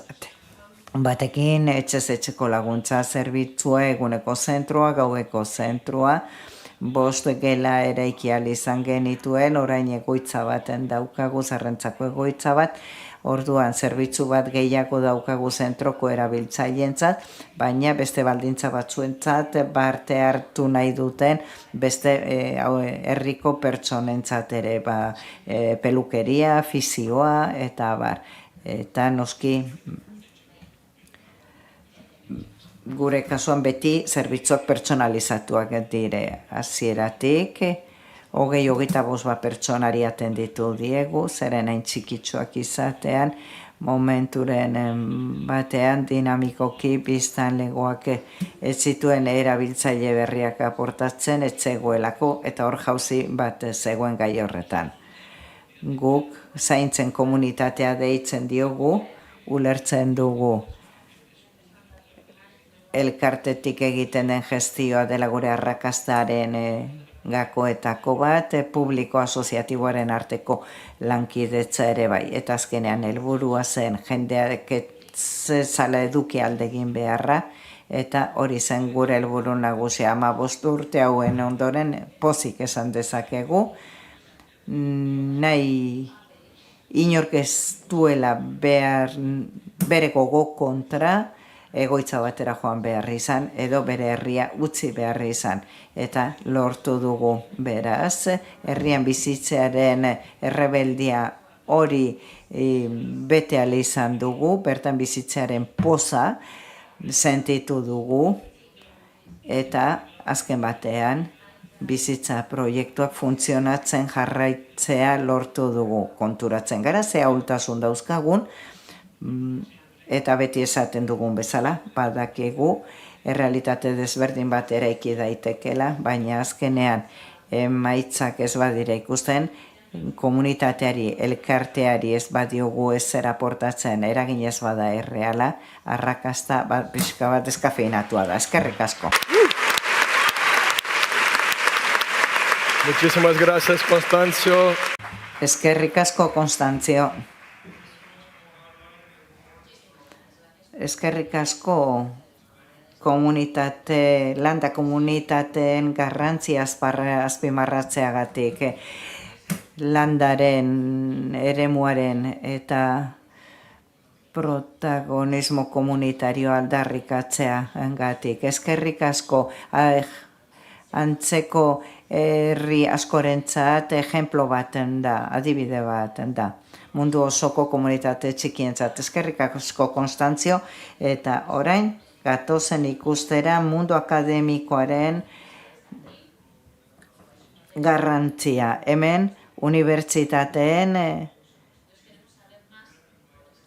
batekin, etxez etxeko laguntza zerbitzua, eguneko zentroa, gaueko zentroa, 5 gela eraiki ahal izan genituen, orain egoitza baten daukagu, Zarrentzako egoitza bat, orduan zerbitzu bat gehiago daukagu zentroko erabiltzailentzat, baina beste baldintza batzuentzat parte hartu nahi duten beste herriko pertsonentzat ere, pelukeria, fisioa eta bar. Eta noski gure kasuan beti zerbitzuak pertsonalizatuak dire hasieratik, 25 pertsonari atenditu diegu, zeren hain txikitsuak izatean, momenturen batean dinamikoki biztanlegoak ez zituen erabiltzaile berriak aportatzen, ez zegoelako, eta hor jauzi bat zegoen gai horretan. Guk zaintzen komunitatea deitzen diogu, ulertzen dugu elkartetik egiten den gestioa dela gure arrakastaren gakoetako bat, publiko asoziatiboaren arteko lankidetza ere bai. Eta azkenean helburua zen jendeak zala eduki aldegin beharra, eta hori zen gure helburu nagusia. 15 urte hauen ondoren pozik esan dezakegu, nahi inork ez duela bere gogo kontra egoitza batera joan behar izan, edo bere herria utzi behar izan. Eta lortu dugu beraz, herrian bizitzearen errebeldia hori bete ahal izan dugu, bertan bizitzearen poza sentitu dugu, eta azken batean bizitza proiektuak funtzionatzen jarraitzea lortu dugu. Konturatzen gara, ze ahultasun dauzkagun, eta beti esaten dugun bezala, badakigu, errealitate desberdin bat eraiki daitekela, baina azkenean emaitzak ez badira ikusten, komunitateari, elkarteari ez badiogu ezer aportatzen eragin ez bada erreala, arrakasta pixka bat deskafeinatua da. Eskerrik asko. Muchísimas gracias, Constancio. Eskerrik asko, Konstantzio. Eskerrik asko landa komunitateen garrantzia azpimarratzeagatik, landaren eremuaren eta protagonismo komunitario aldarrikatzea engatik. Eskerrik asko antzeko herri askorentzat ejemplo baten da, adibide baten da. Mundu osoko komunitate txikientzat. Eskerrik asko, Konstantzio, eta orain gatozen ikustera mundu akademikoaren garrantzia. Hemen unibertsitateen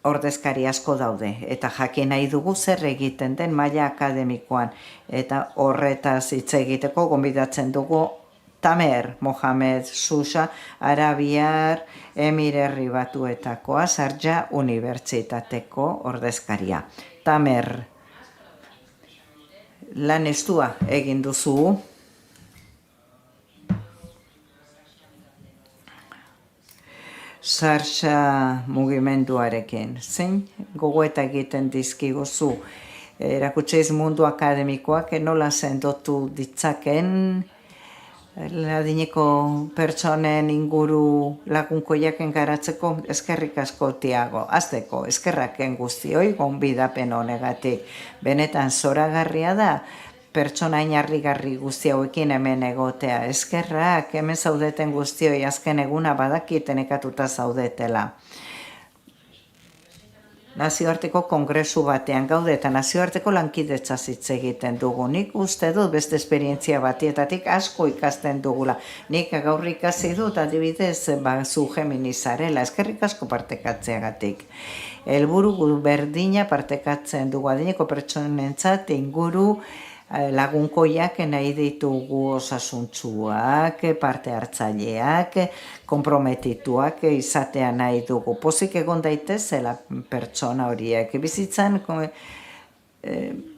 ordezkari asko daude, eta jakin nahi dugu zer egiten den maila akademikoan, eta horretaz hitz egiteko gonbidatzen dugu Tamer Mohamed Susha, Arabiar Emirerri Batuetakoa, Sharjah Unibertsitateko ordezkaria. Tamer, lan estua egin duzu. Sharjah mugimenduarekin. Zein gogoeta egiten dizkiguzu erakutsiz mundu akademikoak nola sendotu ditzaken adineko pertsonen inguru lagunkoiak garatzeko. Eskerrik asko, Tiago. Azteko, eskerraken guztioi gonbidapen honegatik. Benetan zoragarria da pertsona inarrigarri guzti hauekin hemen egotea. Eskerrak, hemen zaudeten guztioi azken eguna badakiten ekatuta zaudetela. Nazioarteko kongresu batean gaude eta nazioarteko lankidetza hitz egiten dugu. Nik uste dut beste esperientzia batietatik asko ikasten dugula. Nik gaur ikasi dut adibidez zu Geminizarela. Eskerrik asko partekatzeagatik. Helburu berdina partekatzen dugu adineko pertsonentzat inguru lagunkoiak nahi ditugu osasuntsuak, parte hartzaileak, konprometituak izatea nahi dugu. Pozik egon daitezela pertsona horiek. Bizitzan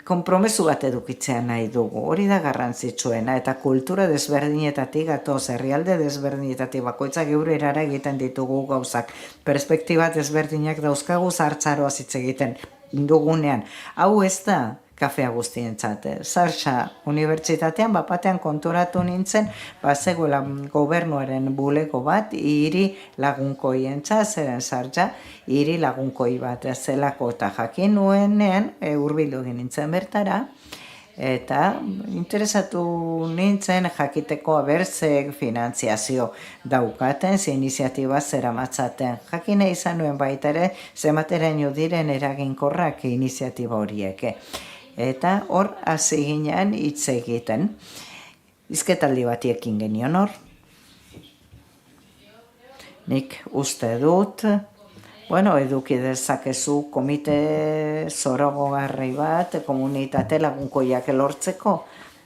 konpromesu bat edukitzea nahi dugu. Hori da garrantzitsuena eta kultura desberdinetatik gatoz, herrialde desberdinetatik bakoitzak geure erara egiten ditugu gauzak. Perspektiba desberdinak dauzkagu zartzaroaz hitz egiten dugunean. Hau ez da kafea guztientzat. Sharjah Unibertsitatean bapatean konturatu nintzen, bazegoela gobernuaren bulego bat, hiri lagunkoientzat, zeren Sharjah hiri lagunkoi bat zelako eta jakin nuenean, hurbildu egin nintzen bertara, eta interesatu nintzen jakiteko abertzek finantziazio daukaten, ze iniziatiba zeramatzaten. Jakine izan nuen baita ere, zemateraino diren eraginkorrak iniziatiba horiek. Eta hor hasi ginean hitz egiten. Hizketaldi batiekin genion hor. Nik uste dut, eduki dezakezu komite zorogogarri bat, komunitate lagunkoiak lortzeko,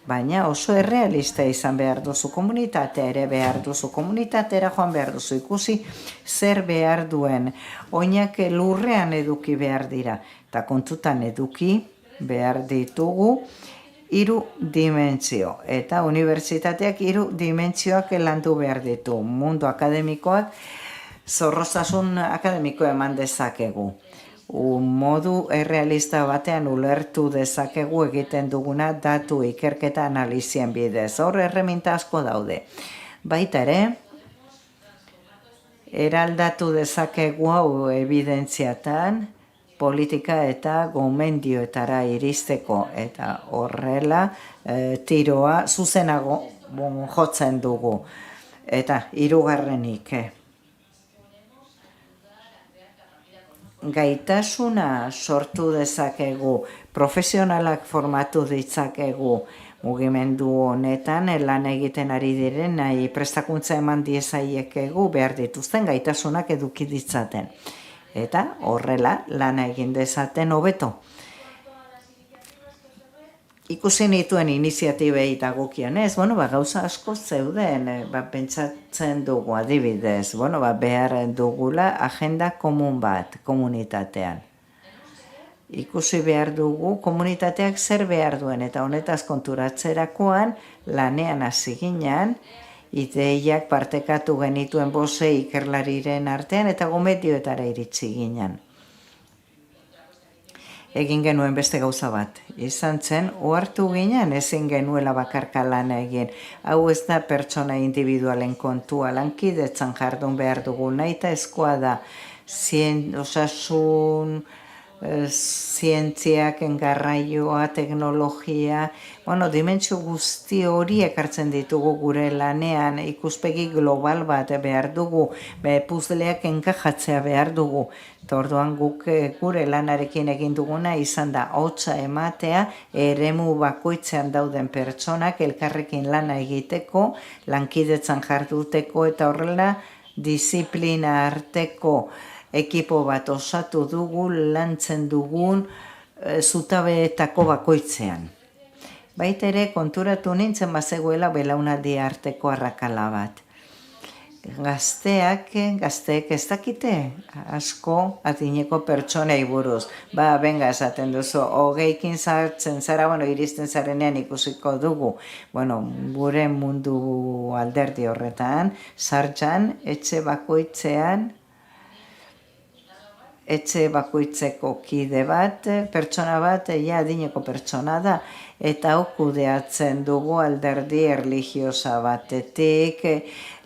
baina oso errealista izan behar duzu komunitatea ere behar duzu, komunitatera joan behar duzu ikusi zer behar duen, oinak lurrean eduki behar dira, eta kontutan eduki behar ditugu 3 dimentsio, eta unibertsitateak 3 dimentsioak landu behar ditu, mundu akademikoak, zorrozasun akademikoa eman dezakegu. Modu errealista batean ulertu dezakegu egiten duguna datu ikerketa analizien bidez. Hor erreminta asko daude. Baita ere, eraldatu dezakegu hau evidentziatan, politika eta gomendioetara iristeko, eta horrela tiroa zuzenago jotzen dugu. Eta 3. Gaitasuna sortu dezakegu, profesionalak formatu ditzakegu mugimendu honetan lan egiten ari diren nahi prestakuntza eman diezaiekegu behar dituzten gaitasunak eduki ditzaten. Eta horrela lana egin dezaten hobeto. Ikusi nituen iniziatibei dagokionez, gauza asko zeuden, pentsatzen dugu adibidez, behar dugula agenda komun bat komunitatean. Ikusi behar dugu komunitateak zer behar duen, eta honetaz konturatzerakoan lanean hasi ginen, ideiak partekatu genituen 5 ikerlariren artean eta gomendioetara iritsi ginen. Egin genuen beste gauza bat. Izan zen, ohartu ginen ezin genuela bakarka lana egin. Hau ez da pertsona individualen kontua, lankidetzan jardun behar dugu, nahita eskoa da osasun, zientziak, garraioa, teknologia, dimentsio guzti hori ekartzen ditugu gure lanean, ikuspegi global bat behar dugu, puzleak enkajatzea behar dugu. Orduan guk gure lanarekin egin duguna izan da hotza ematea, eremu bakoitzean dauden pertsonak elkarrekin lana egiteko, lankidetzan jarduteko eta horrela disiplina arteko ekipo bat osatu dugu, lantzen dugun zutabeetako bakoitzean. Baita ere konturatu nintzen bazegoela belaunaldi arteko arrakala bat. Gazteek ez dakite asko adineko pertsonei buruz. Benga esaten duzu, 20ekin sartzen zara, iristen zarenean ikusiko dugu. Gure mundu alderdi horretan, sartzen etxe bakoitzeko kide bat, pertsona bat, adineko pertsona da, eta hau kudeatzen dugu alderdi erlijiosa batetik,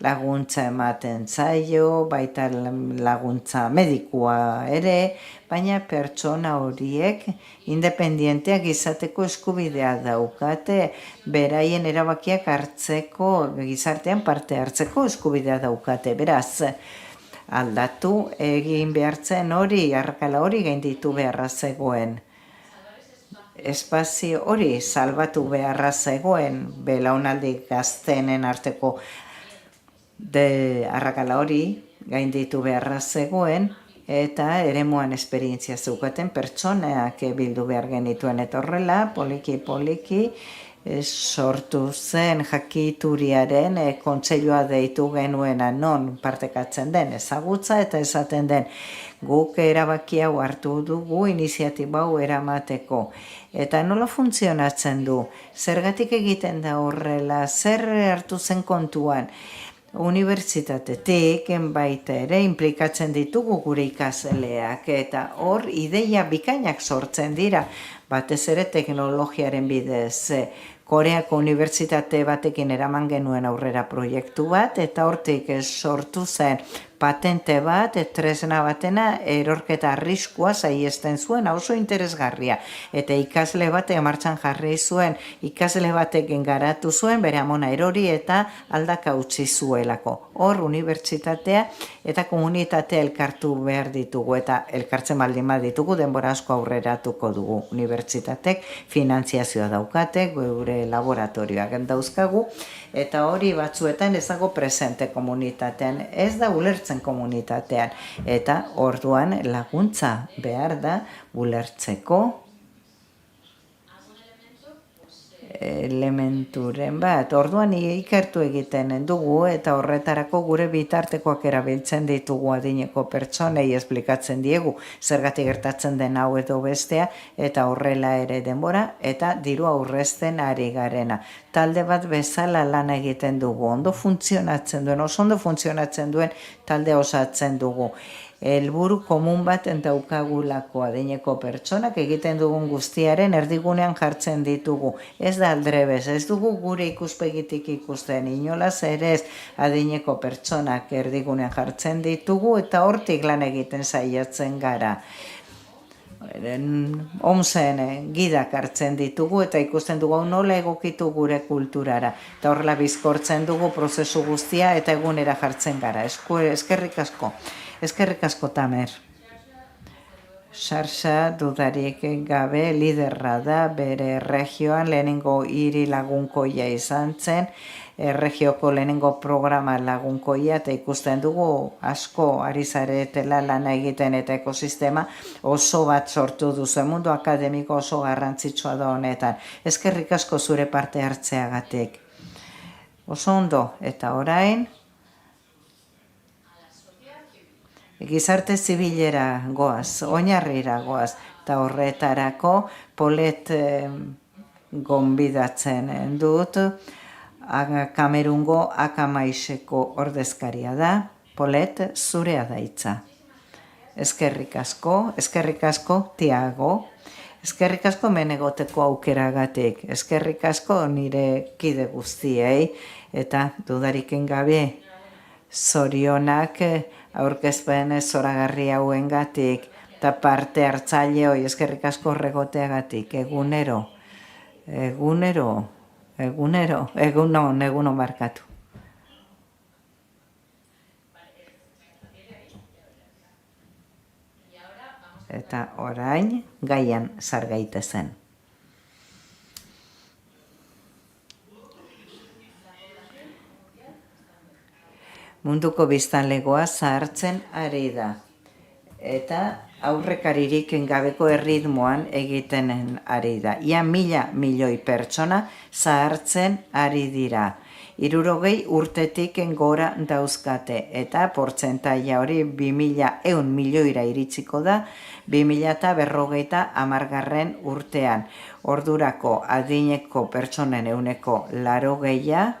laguntza ematen zaio, baita laguntza medikua ere, baina pertsona horiek independienteak izateko eskubidea daukate, beraien erabakiak hartzeko, gizartean parte hartzeko eskubidea daukate, beraz, aldatu egin behartzen hori, arrakala hori gainditu beharra zegoen. Espazio hori salbatu beharra zegoen, belaunaldi gaztenen arteko arrakala hori gainditu beharra zegoen, eta eremuan esperientzia zeukaten pertsoneak bildu behar genituen, eta horrela, poliki, sortu zen jakituriaren kontseilua deitu genuena non partekatzen den ezagutza eta esaten den guk erabaki hau hartu dugu iniziatiba hau eramateko. Eta nola funtzionatzen du? Zergatik egiten da horrela? Zer hartu zen kontuan? Unibertsitatetik baita ere implikatzen ditugu gure ikasleak eta hor ideia bikainak sortzen dira, batez ere teknologiaren bidez. Koreako unibertsitate batekin eraman genuen aurrera proiektu bat, eta hortik sortu zen patente bat, tresna batena erorketa arriskua saiesten zuen, oso interesgarria. Eta ikasle batek martxan jarri zuen, ikasle batekin garatu zuen, bere amona erori eta aldaka utzi zuelako. Hor unibertsitatea eta komunitatea elkartu behar ditugu, eta elkartzen baldin baditugu denbora asko aurreratuko dugu. Unibertsitatek finantziazioa daukate, gure laboratorioak dauzkagu, eta hori batzuetan ez dago presente komunitatean. Ez da ulertzen bizitzen komunitatean. Eta orduan laguntza behar da ulertzeko elementuren bat. Orduan ikertu egiten dugu eta horretarako gure bitartekoak erabiltzen ditugu adineko pertsonei esplikatzen diegu zergatik gertatzen den hau edo bestea eta horrela ere denbora eta diru aurrezten ari garena. Talde bat bezala lan egiten dugu. Oso ondo funtzionatzen duen talde osatzen dugu. Helburu komun bat daukagulako adineko pertsonak egiten dugun guztiaren erdigunean jartzen ditugu. Ez da aldrebes, ez dugu gure ikuspegitik ikusten, inolaz ere ez adineko pertsonak erdigunean jartzen ditugu eta hortik lan egiten saiatzen gara. Omsen gidak hartzen ditugu eta ikusten dugu nola egokitu gure kulturara. Eta horrela bizkortzen dugu prozesu guztia eta egunera jartzen gara. Eskerrik asko. Eskerrik asko, Tamer. Xarxa dudarik gabe liderra da bere erregioan lehenengo hiri lagunkoia izan zen, erregioko lehenengo programa lagunkoia eta ikusten dugu asko ari zaretela lana egiten eta ekosistema oso bat sortu duzu. Mundu akademiko oso garrantzitsua da honetan. Eskerrik asko zure parte hartzeagatik. Oso ondo eta orain gizarte zibilera goaz, oinarrira goaz, eta horretarako Polet gonbidatzen dut, Kamerungo Akamaiseko ordezkaria da. Polet, zurea da hitza. Eskerrik asko, Tiago, eskerrik asko menegoteko aukeragatik, eskerrik asko nire kide guztiei, eta dudariken gabe zorionak aurkezpen zoragarri hauengatik eta parte hartzaile hoi eskerrik asko horregoteagatik, egunon barkatu. Eta orain gaian sar gaitezen. Munduko biztanlegoa zahartzen ari da. Eta aurrekaririk gabeko erritmoan egiten ari da. Ia 1.000 milioi pertsona zahartzen ari dira. 60 urtetik gora dauzkate eta portzentaia hori 2.100 milioira iritsiko da 2050 urtean. Ordurako adineko pertsonen 80%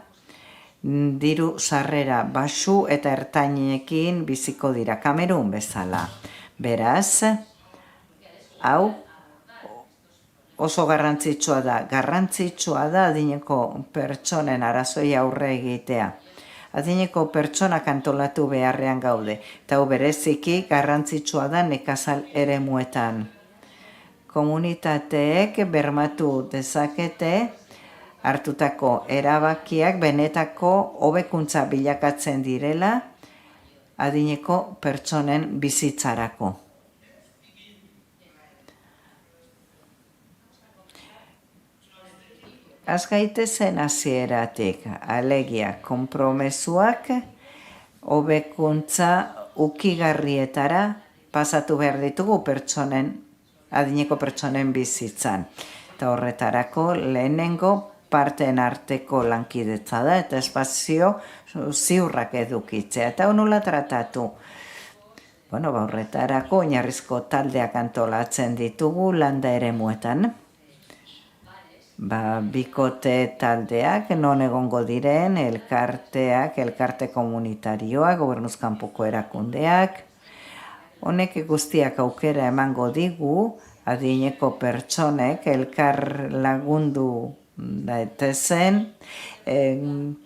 diru sarrera baxu eta ertainekin biziko dira, Kamerun bezala. Beraz, hau oso garrantzitsua da adineko pertsonen arazoi aurre egitea. Adineko pertsonak antolatu beharrean gaude, eta hau bereziki garrantzitsua da nekazal eremuetan. Komunitateek bermatu dezakete hartutako erabakiak benetako hobekuntza bilakatzen direla adineko pertsonen bizitzarako. Az gaitezen hasieratik, alegia konpromezuak hobekuntza ukigarrietara pasatu behar ditugu adineko pertsonen bizitzan. Eta horretarako lehenengo parteen arteko lankidetza da eta espazio ziurrak edukitzea. Eta nola tratatu? Horretarako oinarrizko taldeak antolatzen ditugu landa eremuetan. Bikote taldeak, non egongo diren, elkarteak, elkarte komunitarioak, gobernuzkanpoko erakundeak. Honek guztiak aukera emango digu, adineko pertsonek elkar lagundu daitezen,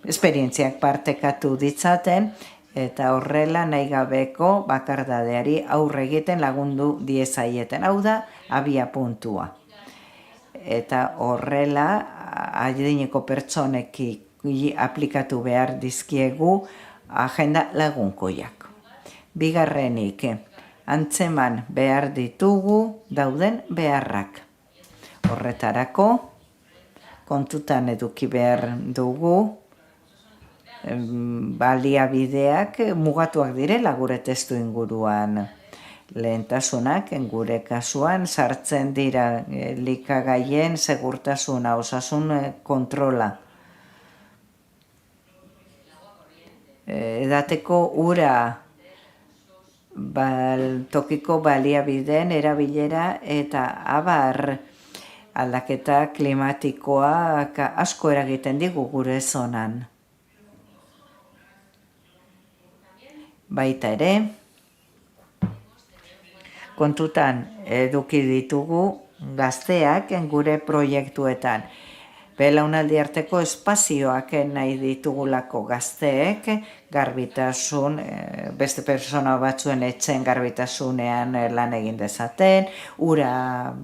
esperientziak partekatu ditzaten, eta horrela nahi gabeko bakardadeari aurre egiten lagundu diezaieten. Hau da, abia puntua. Eta horrela, adineko pertsoneki aplikatu behar dizkiegu agenda lagunkoiak. Bigarrenik, antzeman behar ditugu dauden beharrak. Horretarako, kontutan eduki behar dugu baliabideak mugatuak direla gure testu inguruan. Lehentasunak gure kasuan sartzen dira elikagaien segurtasuna, osasun kontrola. Edateko ura, tokiko baliabideen erabilera eta abar aldaketa klimatikoak asko eragiten digu gure zonan. Baita ere, kontutan eduki ditugu gazteak gure proiektuetan. Belaunaldi arteko espazioak nahi ditugulako gazteek, garbitasun, beste pertsona batzuen etxen garbitasunean lan egin dezaten, ura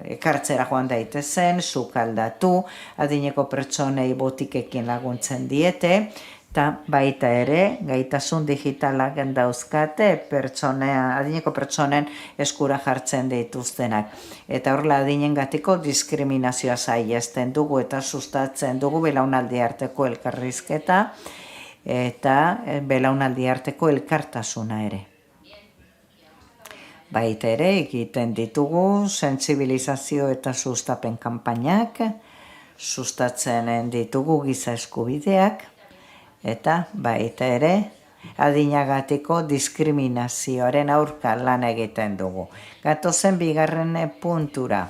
ekartzera joan daitezen, sukaldatu, adineko pertsonei botikekin laguntzen diete, eta baita ere, gaitasun digitalak dauzkate adineko pertsonen eskura jartzen dituztenak. Eta horrela adinengatiko diskriminazioa saihesten dugu eta sustatzen dugu belaunaldi arteko elkarrizketa eta belaunaldi arteko elkartasuna ere. Baita ere, egiten ditugu sentsibilizazio eta sustapen kanpainak, sustatzen ditugu giza eskubideak, eta baita ere, adinagatiko diskriminazioaren aurka lan egiten dugu. Gatozen bigarren puntura,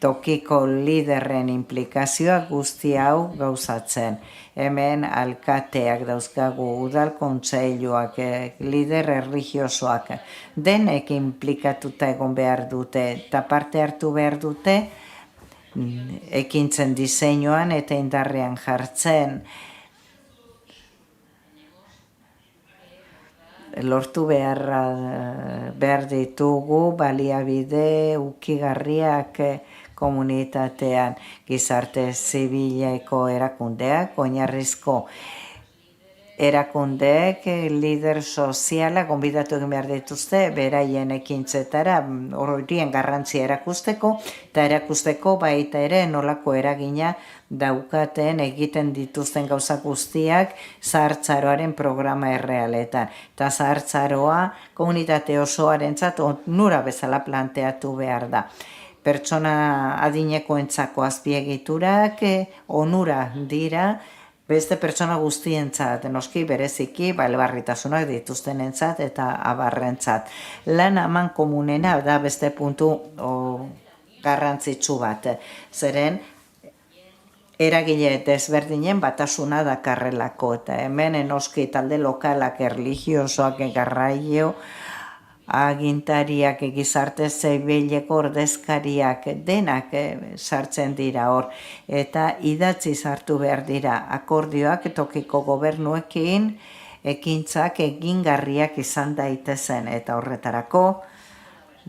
tokiko liderren implikazioa guzti hau gauzatzen. Hemen alkateak dauzkagu, udal kontseiluak, lider erlijiosoak, denek implikatuta egon behar dute eta parte hartu behar dute ekintzen diseinuan eta indarrean jartzen. Lortu behar ditugu baliabide ukigarriak komunitatean, gizarte zibileko erakundeak, oinarrizko erakundeek, lider soziala gonbidatu egin behar dituzte, beraien ekintzetara horien garrantzia erakusteko, eta erakusteko baita ere nolako eragina daukaten egiten dituzten gauza guztiak zahartzaroaren programa errealetan. Eta zahartzaroa komunitate osoarentzat onura bezala planteatu behar da. Pertsona adinekoentzako azpiegiturak onura dira, beste pertsona guztientzat, noski bereziki elbarritasunak dituztenentzat eta abarrentzat. Lan aman komunena da beste puntu garrantzitsu bat. Zeren, eragile desberdinen batasuna dakarrelako. Eta hemen noski talde lokalak, erlijiosoak, garraio, agintariak, gizarte zibileko ordezkariak denak sartzen dira hor. Eta idatzi sartu behar dira akordioak tokiko gobernuekin ekintzak egingarriak izan daitezen. Eta horretarako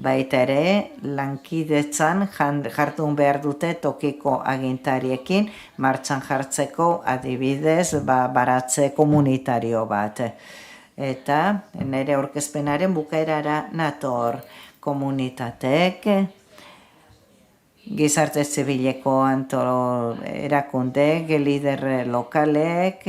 baita ere lankidetzan jardun behar dute tokiko agintariekin martxan jartzeko adibidez baratze komunitario bat. Eta nire aurkezpenaren bukaerara nator komunitateek, gizarte zibileko erakundeek, lider lokalek,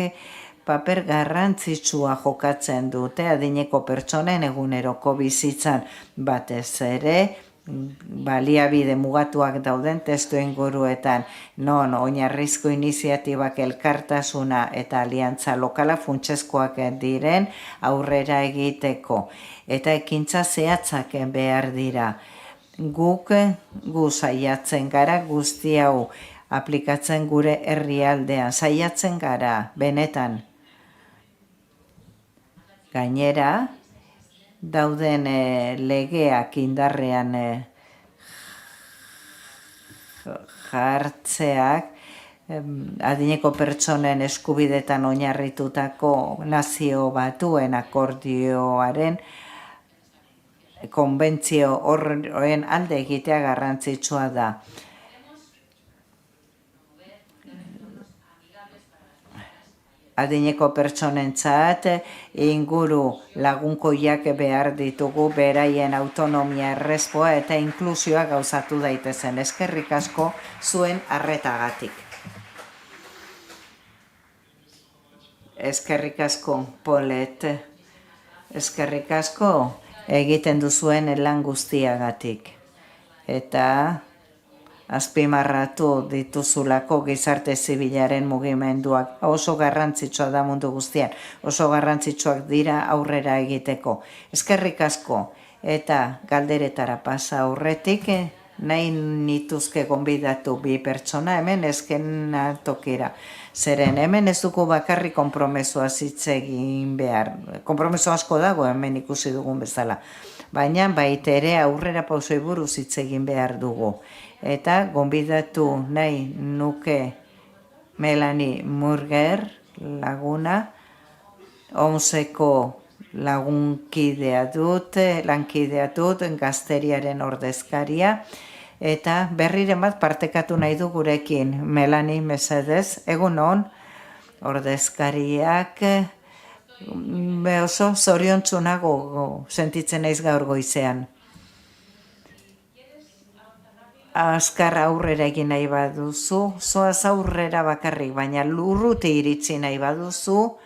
paper garrantzitsua jokatzen dute adineko pertsonen eguneroko bizitzan batez ere, baliabide mugatuak dauden testu inguruetan, non oinarrizko iniziatibak elkartasuna eta aliantza lokala funtsezkoak diren aurrera egiteko. Eta ekintza zehatzak behar dira. Gu saiatzen gara guzti hau aplikatzen gure herrialdean, saiatzen gara benetan. Gainera, dauden legeak indarrean jartzeak adineko pertsonen eskubidetan oinarritutako nazio batuen akordioaren konbentzio horren alde egitea garrantzitsua da. Adineko pertsonentzat inguru lagunkoiak behar ditugu beraien autonomia errespoa eta inklusioa gauzatu daitezen. Eskerrik asko zuen arretagatik. Eskerrik asko, Polet. Eskerrik asko egiten duzuen lan guztiagatik. Eta azpimarratu dituzulako gizarte zibilaren mugimenduak oso garrantzitsua da mundu guztian, oso garrantzitsuak dira aurrera egiteko. Eskerrik asko eta galderetara pasa aurretik nahi nituzke gonbidatu bi pertsona hemen ezkena tokira. Zeren hemen ez dugu bakarri konpromesua hitz egin behar. Konpromeso asko dago hemen ikusi dugun bezala. Baina baita ere aurrera pausoi buruz hitz egin behar dugu. Eta gonbidatu nahi nuke Melanie Murger laguna, OMS-eko lankidea dut, gazteriaren ordezkaria, eta berriren bat partekatu nahi du gurekin. Melanie, mesedez, egun on, ordezkariak oso zoriontsunago sentitzen naiz gaur goizean. Azkar aurrera egin nahi baduzu, zoaz aurrera bakarrik, baina lurruti iritsi nahi baduzu,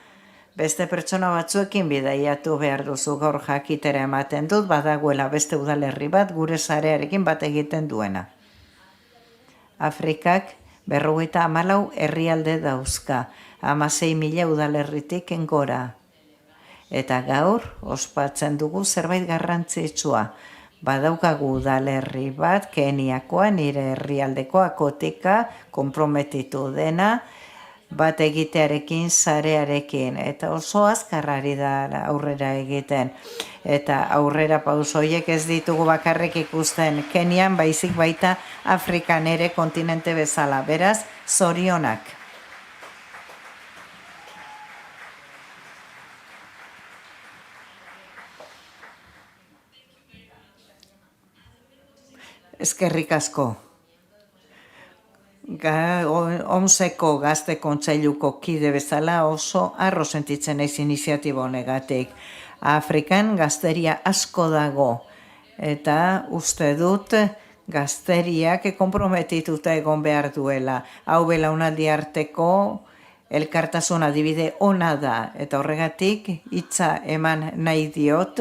beste pertsona batzuekin bidaiatu behar duzu gaur jakitera ematen dut, badagoela beste udalerri bat gure sarearekin bat egiten duena. Afrikak 54 herrialde dauzka, 16.000 udalerritik gora. Eta gaur ospatzen dugu zerbait garrantzitsua. Badaukagu udalerri bat, Keniakoa, nire herrialdekoa, Kotika, konprometitu dena, bat egitearekin, sarearekin, eta oso azkarrari da aurrera egiten. Eta aurrera pauso horiek ez ditugu bakarrik ikusten Kenian, baizik baita Afrikan ere kontinente bezala, beraz, zorionak. Eskerrik asko. OMS-eko gazte kontseiluko kide bezala oso harro sentitzen naiz iniziatiba honegatik. Afrikan gazteria asko dago eta uste dut gazteriak konprometituta egon behar duela. Hau belaunaldi arteko elkartasun adibide ona da eta horregatik hitza eman nahi diot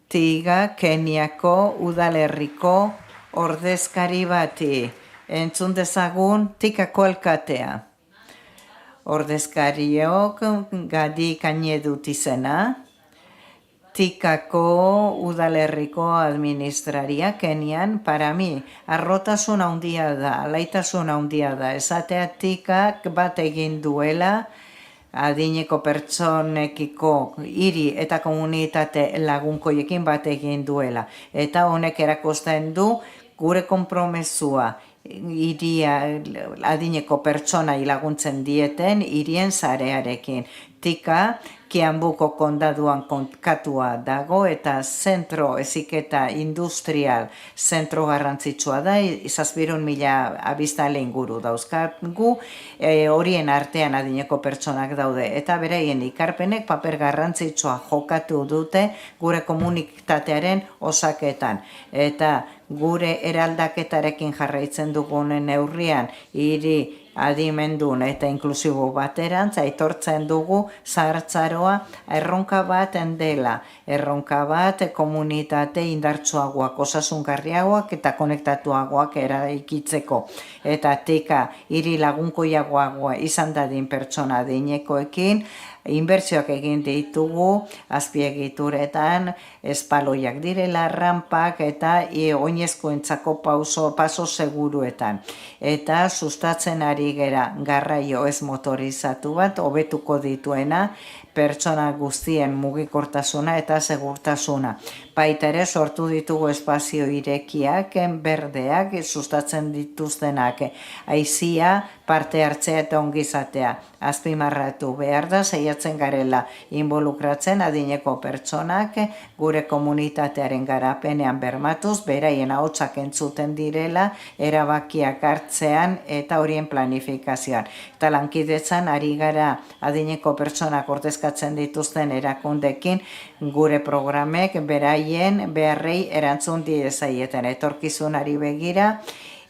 Tiga, Keniako udalerriko ordezkari bati. Entzun dezagun Tikako alkatea. Ordezkariok Gadi Kainedut izena. Tikako udalerriko administraria Kenian, para mi, arrotasun handia da, alaitasun handia da. Esatea Tikak bat egin duela, adineko pertsonekiko hiri eta komunitate lagunkoiekin bat egin duela. Eta honek erakusten du gure konpromesua hiria adineko pertsonai laguntzen dieten hirien sarearekin. Tika, Kiambuko kondaduan konkatua dago eta zentro heziketa industrial zentro garrantzitsua da, 7.000 abiztale inguru dauzkagu, horien artean adineko pertsonak daude eta beraien ikarpenek paper garrantzitsua jokatu dute gure komunitatearen osaketan. Eta gure eraldaketarekin jarraitzen dugunen neurrian hiri adimendun eta inklusibo baterantz aitortzen dugu zahartzaroa erronka bat dela. Erronka bat komunitate indartsuagoak, osasungarriagoak eta konektatuagoak eraikitzeko. Eta Tika hiri lagunkoiagoa izan dadin pertsona adinekoekin, inbertsioak egin ditugu azpiegituretan, espaloiak direla, rampak eta oinezkoentzako paso seguruetan. Eta sustatzen ari gera garraio ez motorizatu bat, hobetuko dituena, pertsona guztien mugikortasuna eta segurtasuna. Baita ere sortu ditugu espazio irekiak, berdeak, sustatzen dituztenak, aizia, parte hartzea eta ongizatea. Azpimarratu behar da, saiatzen garela involukratzen adineko pertsonak gure komunitatearen garapenean bermatuz, beraien ahotsak entzuten direla, erabakiak hartzean eta horien planifikazioan. Eta lankidetzan ari gara adineko pertsonak ordezkatzen dituzten erakundekin gure programek beraien beharrei erantzun diezaieten etorkizunari begira,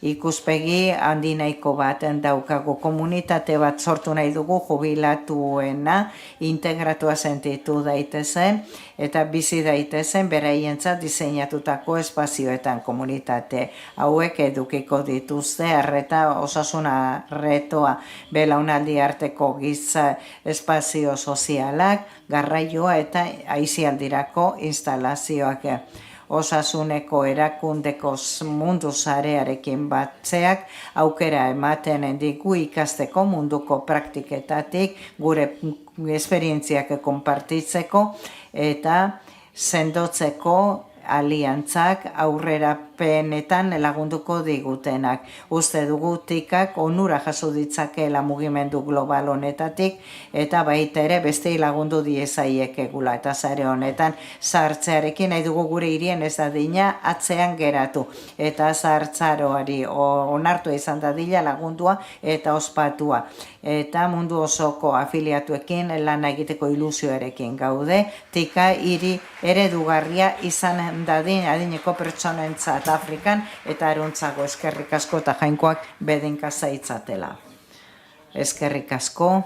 ikuspegi handi nahiko bat daukagu. Komunitate bat sortu nahi dugu jubilatuena integratua sentitu daitezen eta bizi daitezen beraientzat diseinatutako espazioetan. Komunitate hauek edukiko dituzte arreta osasuna retoa belaunaldi arteko giza espazio sozialak, garraioa eta aisialdirako instalazioak. Osasuneko erakundeko mundu sarearekin batzeak aukera ematen digu ikasteko munduko praktiketatik gure esperientziak konpartitzeko eta sendotzeko aliantzak aurrerapenetan lagunduko digutenak. Uste dugu tikak onura jaso ditzakeela mugimendu global honetatik eta baita ere bestei lagundu diezaiekegula. Eta sare honetan sartzearekin nahi dugu gure hirien ez dadina atzean geratu. Eta sartzaroari onartua izan dadila lagundua eta ospatua. Eta mundu osoko afiliatuekin lan egiteko ilusioarekin gaude. Tika hiri eredugarria izan dadin adineko pertsonentzat Afrikan eta aruntzago eskerrik asko eta jainkoak bedinka zaitzatela. Eskerrik asko.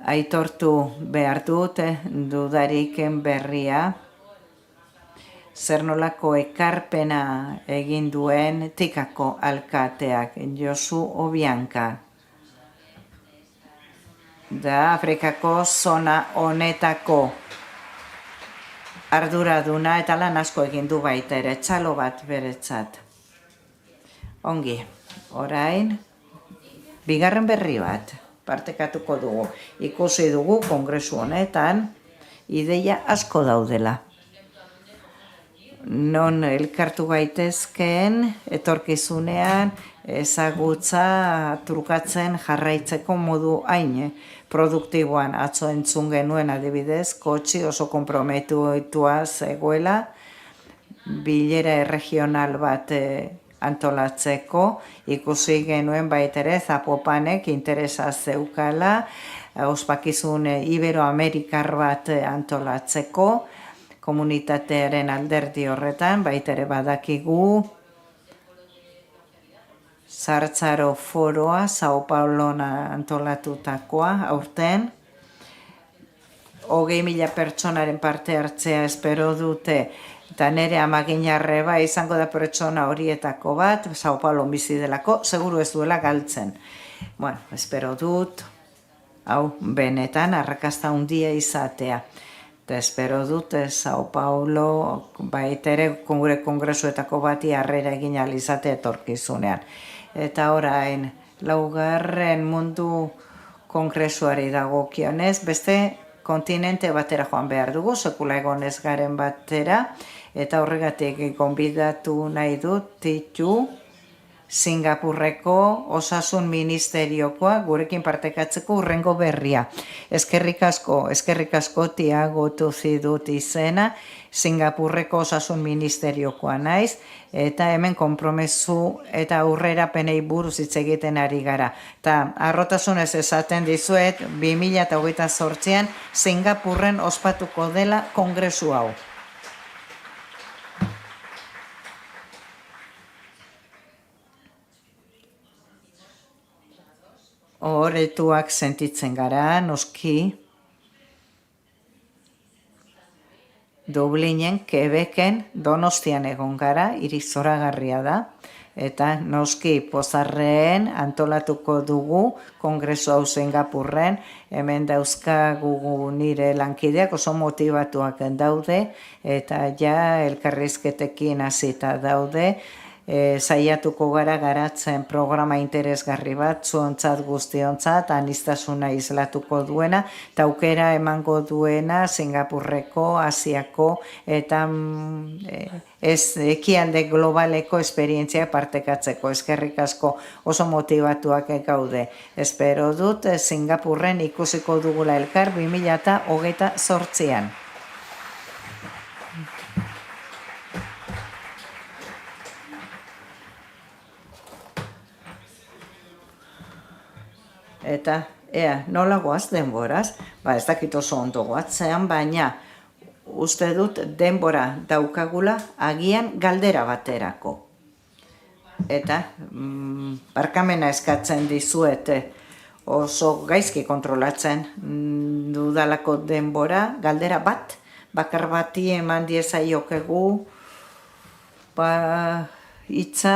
Aitortu behar dut dudarik berria. Zer nolako ekarpena egin duen Tikako alkateak Josu Obianka. Da Afrikako zona honetako arduraduna eta lan asko egin du baita ere, txalo bat beretzat. Ongi, orain, bigarren berri bat partekatuko dugu. Ikusi dugu kongresu honetan ideia asko daudela. Non elkartu gaitezkeen etorkizunean ezagutza trukatzen jarraitzeko modu hain produktiboan. Atzo entzun genuen adibidez, kotxi oso komprometitua zegoela, bilera regional bat antolatzeko, ikusi genuen baita ere Zapopanek interesa zeukala, ospakizun Iberoamerikar bat antolatzeko, komunitatearen alderdi horretan, baita ere badakigu, Zartzaro foroa, Sao Paulon antolatutakoa, aurten, 20.000 pertsonaren parte hartzea espero dute, eta nire amaginarreba izango da pertsona horietako bat, Sao Paulon bizi delako, seguru ez duela galtzen. Bueno, espero dut, hau, benetan, arrakasta handia izatea. Eta espero dut Sao Paulo baitere gure kongresuetako bati harrera egin alizate etorkizunean. Eta orain, laugarren mundu kongresuari dagokionez, beste kontinente batera joan behar dugu, sekula egonez garen batera, eta horregatik gonbidatu nahi dut Titu, Singapurreko osasun ministeriokoa gurekin partekatzeko urrengo berria. Eskerrik asko Tiago dut izena, Singapurreko osasun ministeriokoa naiz, eta hemen konpromesu eta aurrerapenei buruz hitz egiten ari gara. Eta harrotasunez esaten dizuet, 2028an Singapurren ospatuko dela kongresu hau. Horretuak sentitzen gara, noski, Dublinen, Quebecen, Donostian egon gara, hiri zoragarria da, eta noski pozarreen antolatuko dugu kongresu hau Singapurren, hemen dauzkagu nire lankideak oso motivatuak daude, eta ja elkarrizketekin hasita daude, saiatuko gara garatzen programa interesgarri bat, zuontzat guztiontzat, aniztasuna islatuko duena, eta aukera emango duena Singapurreko, Asiako, eta ekialde globaleko esperientzia partekatzeko. Eskerrik asko oso motivatuak gaude. Espero dut Singapurren ikusiko dugula elkar 2028an. Eta, nola goaz denboraz? Ez dakit oso ondo goatzean, baina uste dut denbora daukagula agian galdera baterako. eta barkamena eskatzen dizuete oso gaizki kontrolatzen dudalako denbora, galdera bat, bakar bati eman diezaiokegu, hitza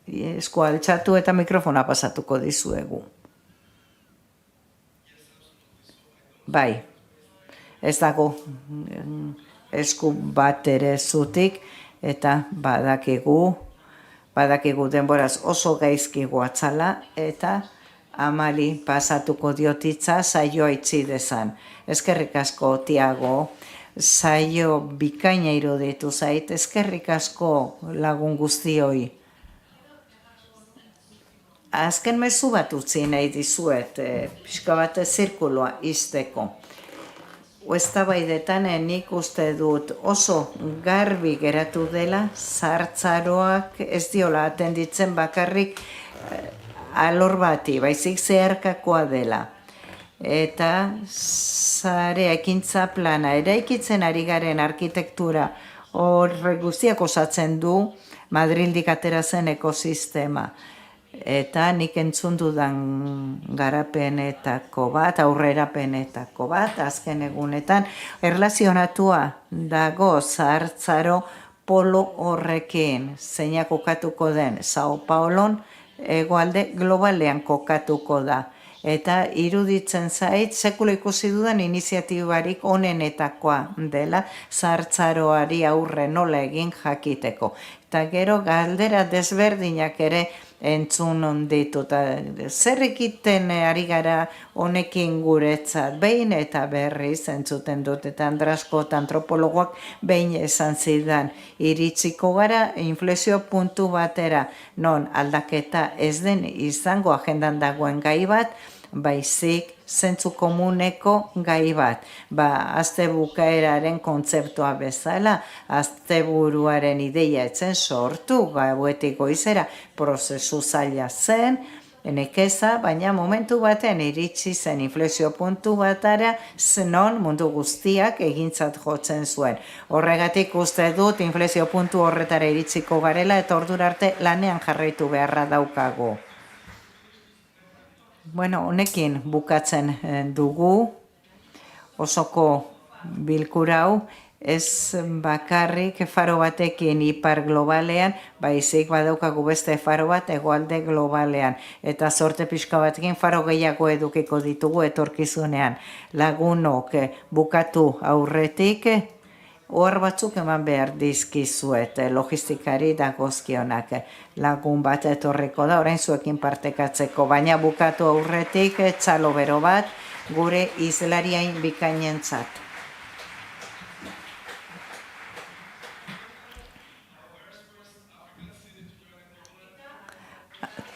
eskua altxatu eta mikrofona pasatuko dizuegu. Bai, ez dago esku bat ere zutik, eta badakigu denboraz oso gaizki guatzala, eta Amali pasatuko diotitza saioa itzi dezan. Eskerrik asko, Tiago, saio bikaina iruditu zait, eskerrik asko lagun guztioi. Azken mezu bat utzi nahi dizuet, pixka bat zirkuloa izteko. Eztabaidetan nik uste dut oso garbi geratu dela, zahartzaroak ez diola atenditzen bakarrik alor bati, baizik zeharkakoa dela. Eta zarea ekintza plana, eraikitzen ari garen arkitektura horrek guztiak osatzen du Madrildik atera zen ekosistema. Eta nik entzun dudan garapenetako bat, aurrerapenetako bat, azken egunetan, erlazionatua dago zahartzaro polo horrekin, zeinak kokatuko den Sao Paulon, hegoalde globalean kokatuko da. Eta iruditzen zait, sekula ikusi dudan iniziatibarik onenetakoa dela zahartzaroari aurre nola egin jakiteko. Eta gero galdera desberdinak ere entzun ditut. Zer egiten ari gara honekin guretzat, behin eta berriz entzuten dut, eta Andrasko antropologoak behin esan zidan, iritsiko gara inflexio puntu batera, non aldaketa ez den izango agendan dagoen gai bat, baizik zentzu komuneko gai bat. Astebukaeraren kontzeptua bezala, asteburuaren ideia etzen sortu, gauetik goizera, prozesu zaila zen, nekeza, baina momentu batean iritsi zen inflexio puntu batara, non mundu guztiak egintzat jotzen zuen. Horregatik uste dut inflexio puntu horretara iritsiko garela, eta ordura arte lanean jarraitu beharra daukagu. Bueno, honekin bukatzen dugu osoko bilkura hau, ez bakarrik faro batekin ipar globalean, baizik badaukagu beste faro bat hegoalde globalean. Eta sorte pixka batekin faro gehiago edukiko ditugu etorkizunean. Lagunok bukatu aurretik, ohar batzuk eman behar dizkizuet, logistikari dagozkionak. Lagun bat etorriko da, orain zuekin partekatzeko, baina bukatu aurretik txalo bero bat gure izlariain bikainentzat.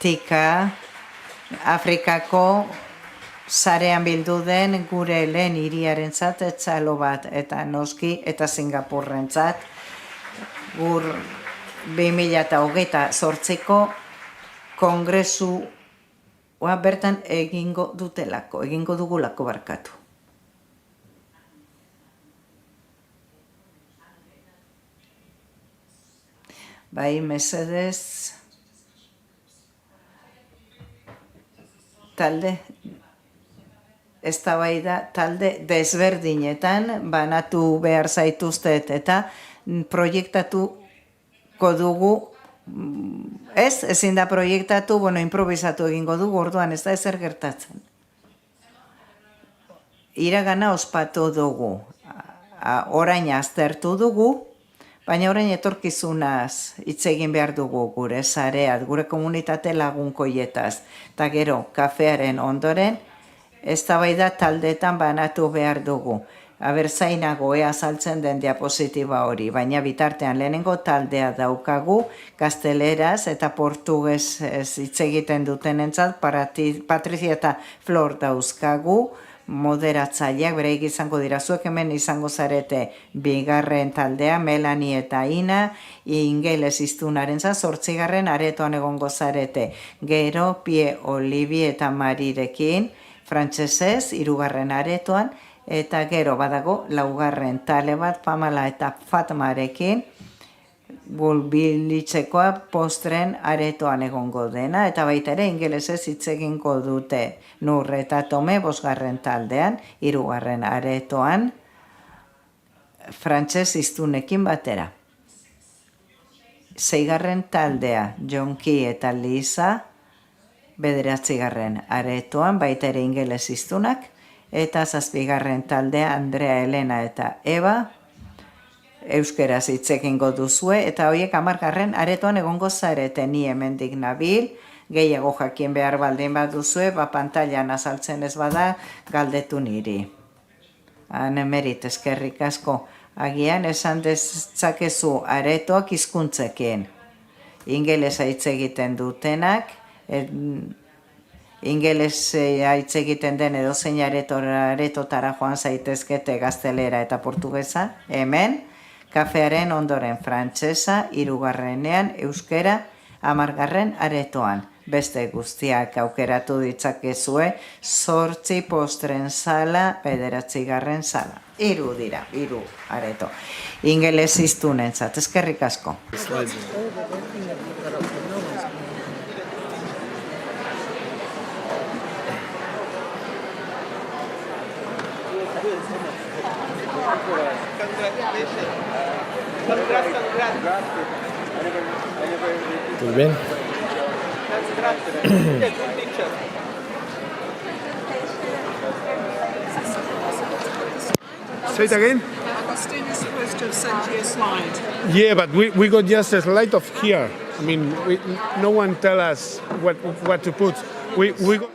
Tika, Afrikako sarean bildu den gure lehen hiriarentzat txalo bat, eta noski eta Singapurrentzat gur 2028ko kongresua bertan egingo dugulako barkatu. Bai, mesedez, talde desberdinetan banatu behar zaituztet, eta proiektatuko dugu, ezin da proiektatu, improvisatu egingo dugu, orduan ez da ezer gertatzen. Iragana ospatu dugu, orain aztertu dugu, baina orain etorkizunaz hitz egin behar dugu gure sareat, gure komunitate lagunkoietaz, eta gero kafearen ondoren, eztabaida taldeetan banatu behar dugu. Zainago ea saltzen den diapositiba hori, baina bitartean lehenengo taldea daukagu, gazteleraz eta portugez hitz egiten dutenentzat, Patrizia eta Flor dauzkagu, moderatzaileak, bereik izango dira, zuek hemen izango zarete bigarren taldea, Melanie eta Ina, ingeles iztunaren za, 8. aretoan egongo zarete, gero Pie, Olivi eta Marirekin, frantsesez, 3. aretoan, eta gero badago 4. tale bat, Pamela eta Fatmarekin, bulbilitzekoa postren aretoan egongo dena, eta baita ere ingelesez hitz egingo dute Nur eta Tome 5. taldean, 3. aretoan, frantses hiztunekin batera. 6. taldea Jonki eta Lisa, 9. aretoan, baita ere ingeles hiztunak, eta 7. taldea Andrea, Elena eta Eva, euskeraz hitz egingo duzue, eta horiek 10. aretoan egongo zarete. Ni hemendik nabil, gehiago jakin behar baldin baduzue, pantailan azaltzen ez bada, galdetu niri. Emerit, eskerrik asko. Agian esan dezakezu aretoak hizkuntzekin. Ingelesa hitz egiten dutenak, ingelesa hitz egiten den edozein aretotara joan zaitezkete gaztelera eta portugesa, hemen, kafearen ondoren frantsesa, 3. euskera, 10. aretoan. Beste guztiak aukeratu ditzakezue, 8 postren sala, 9. sala. 3 dira, 3 areto. Ingeles hiztunentzat, eskerrik asko. Muy bien. Say it again? Agustin is supposed to have sent you a slide. Yeah, but we got just a slide of here. I mean, no one tell us what to put. We got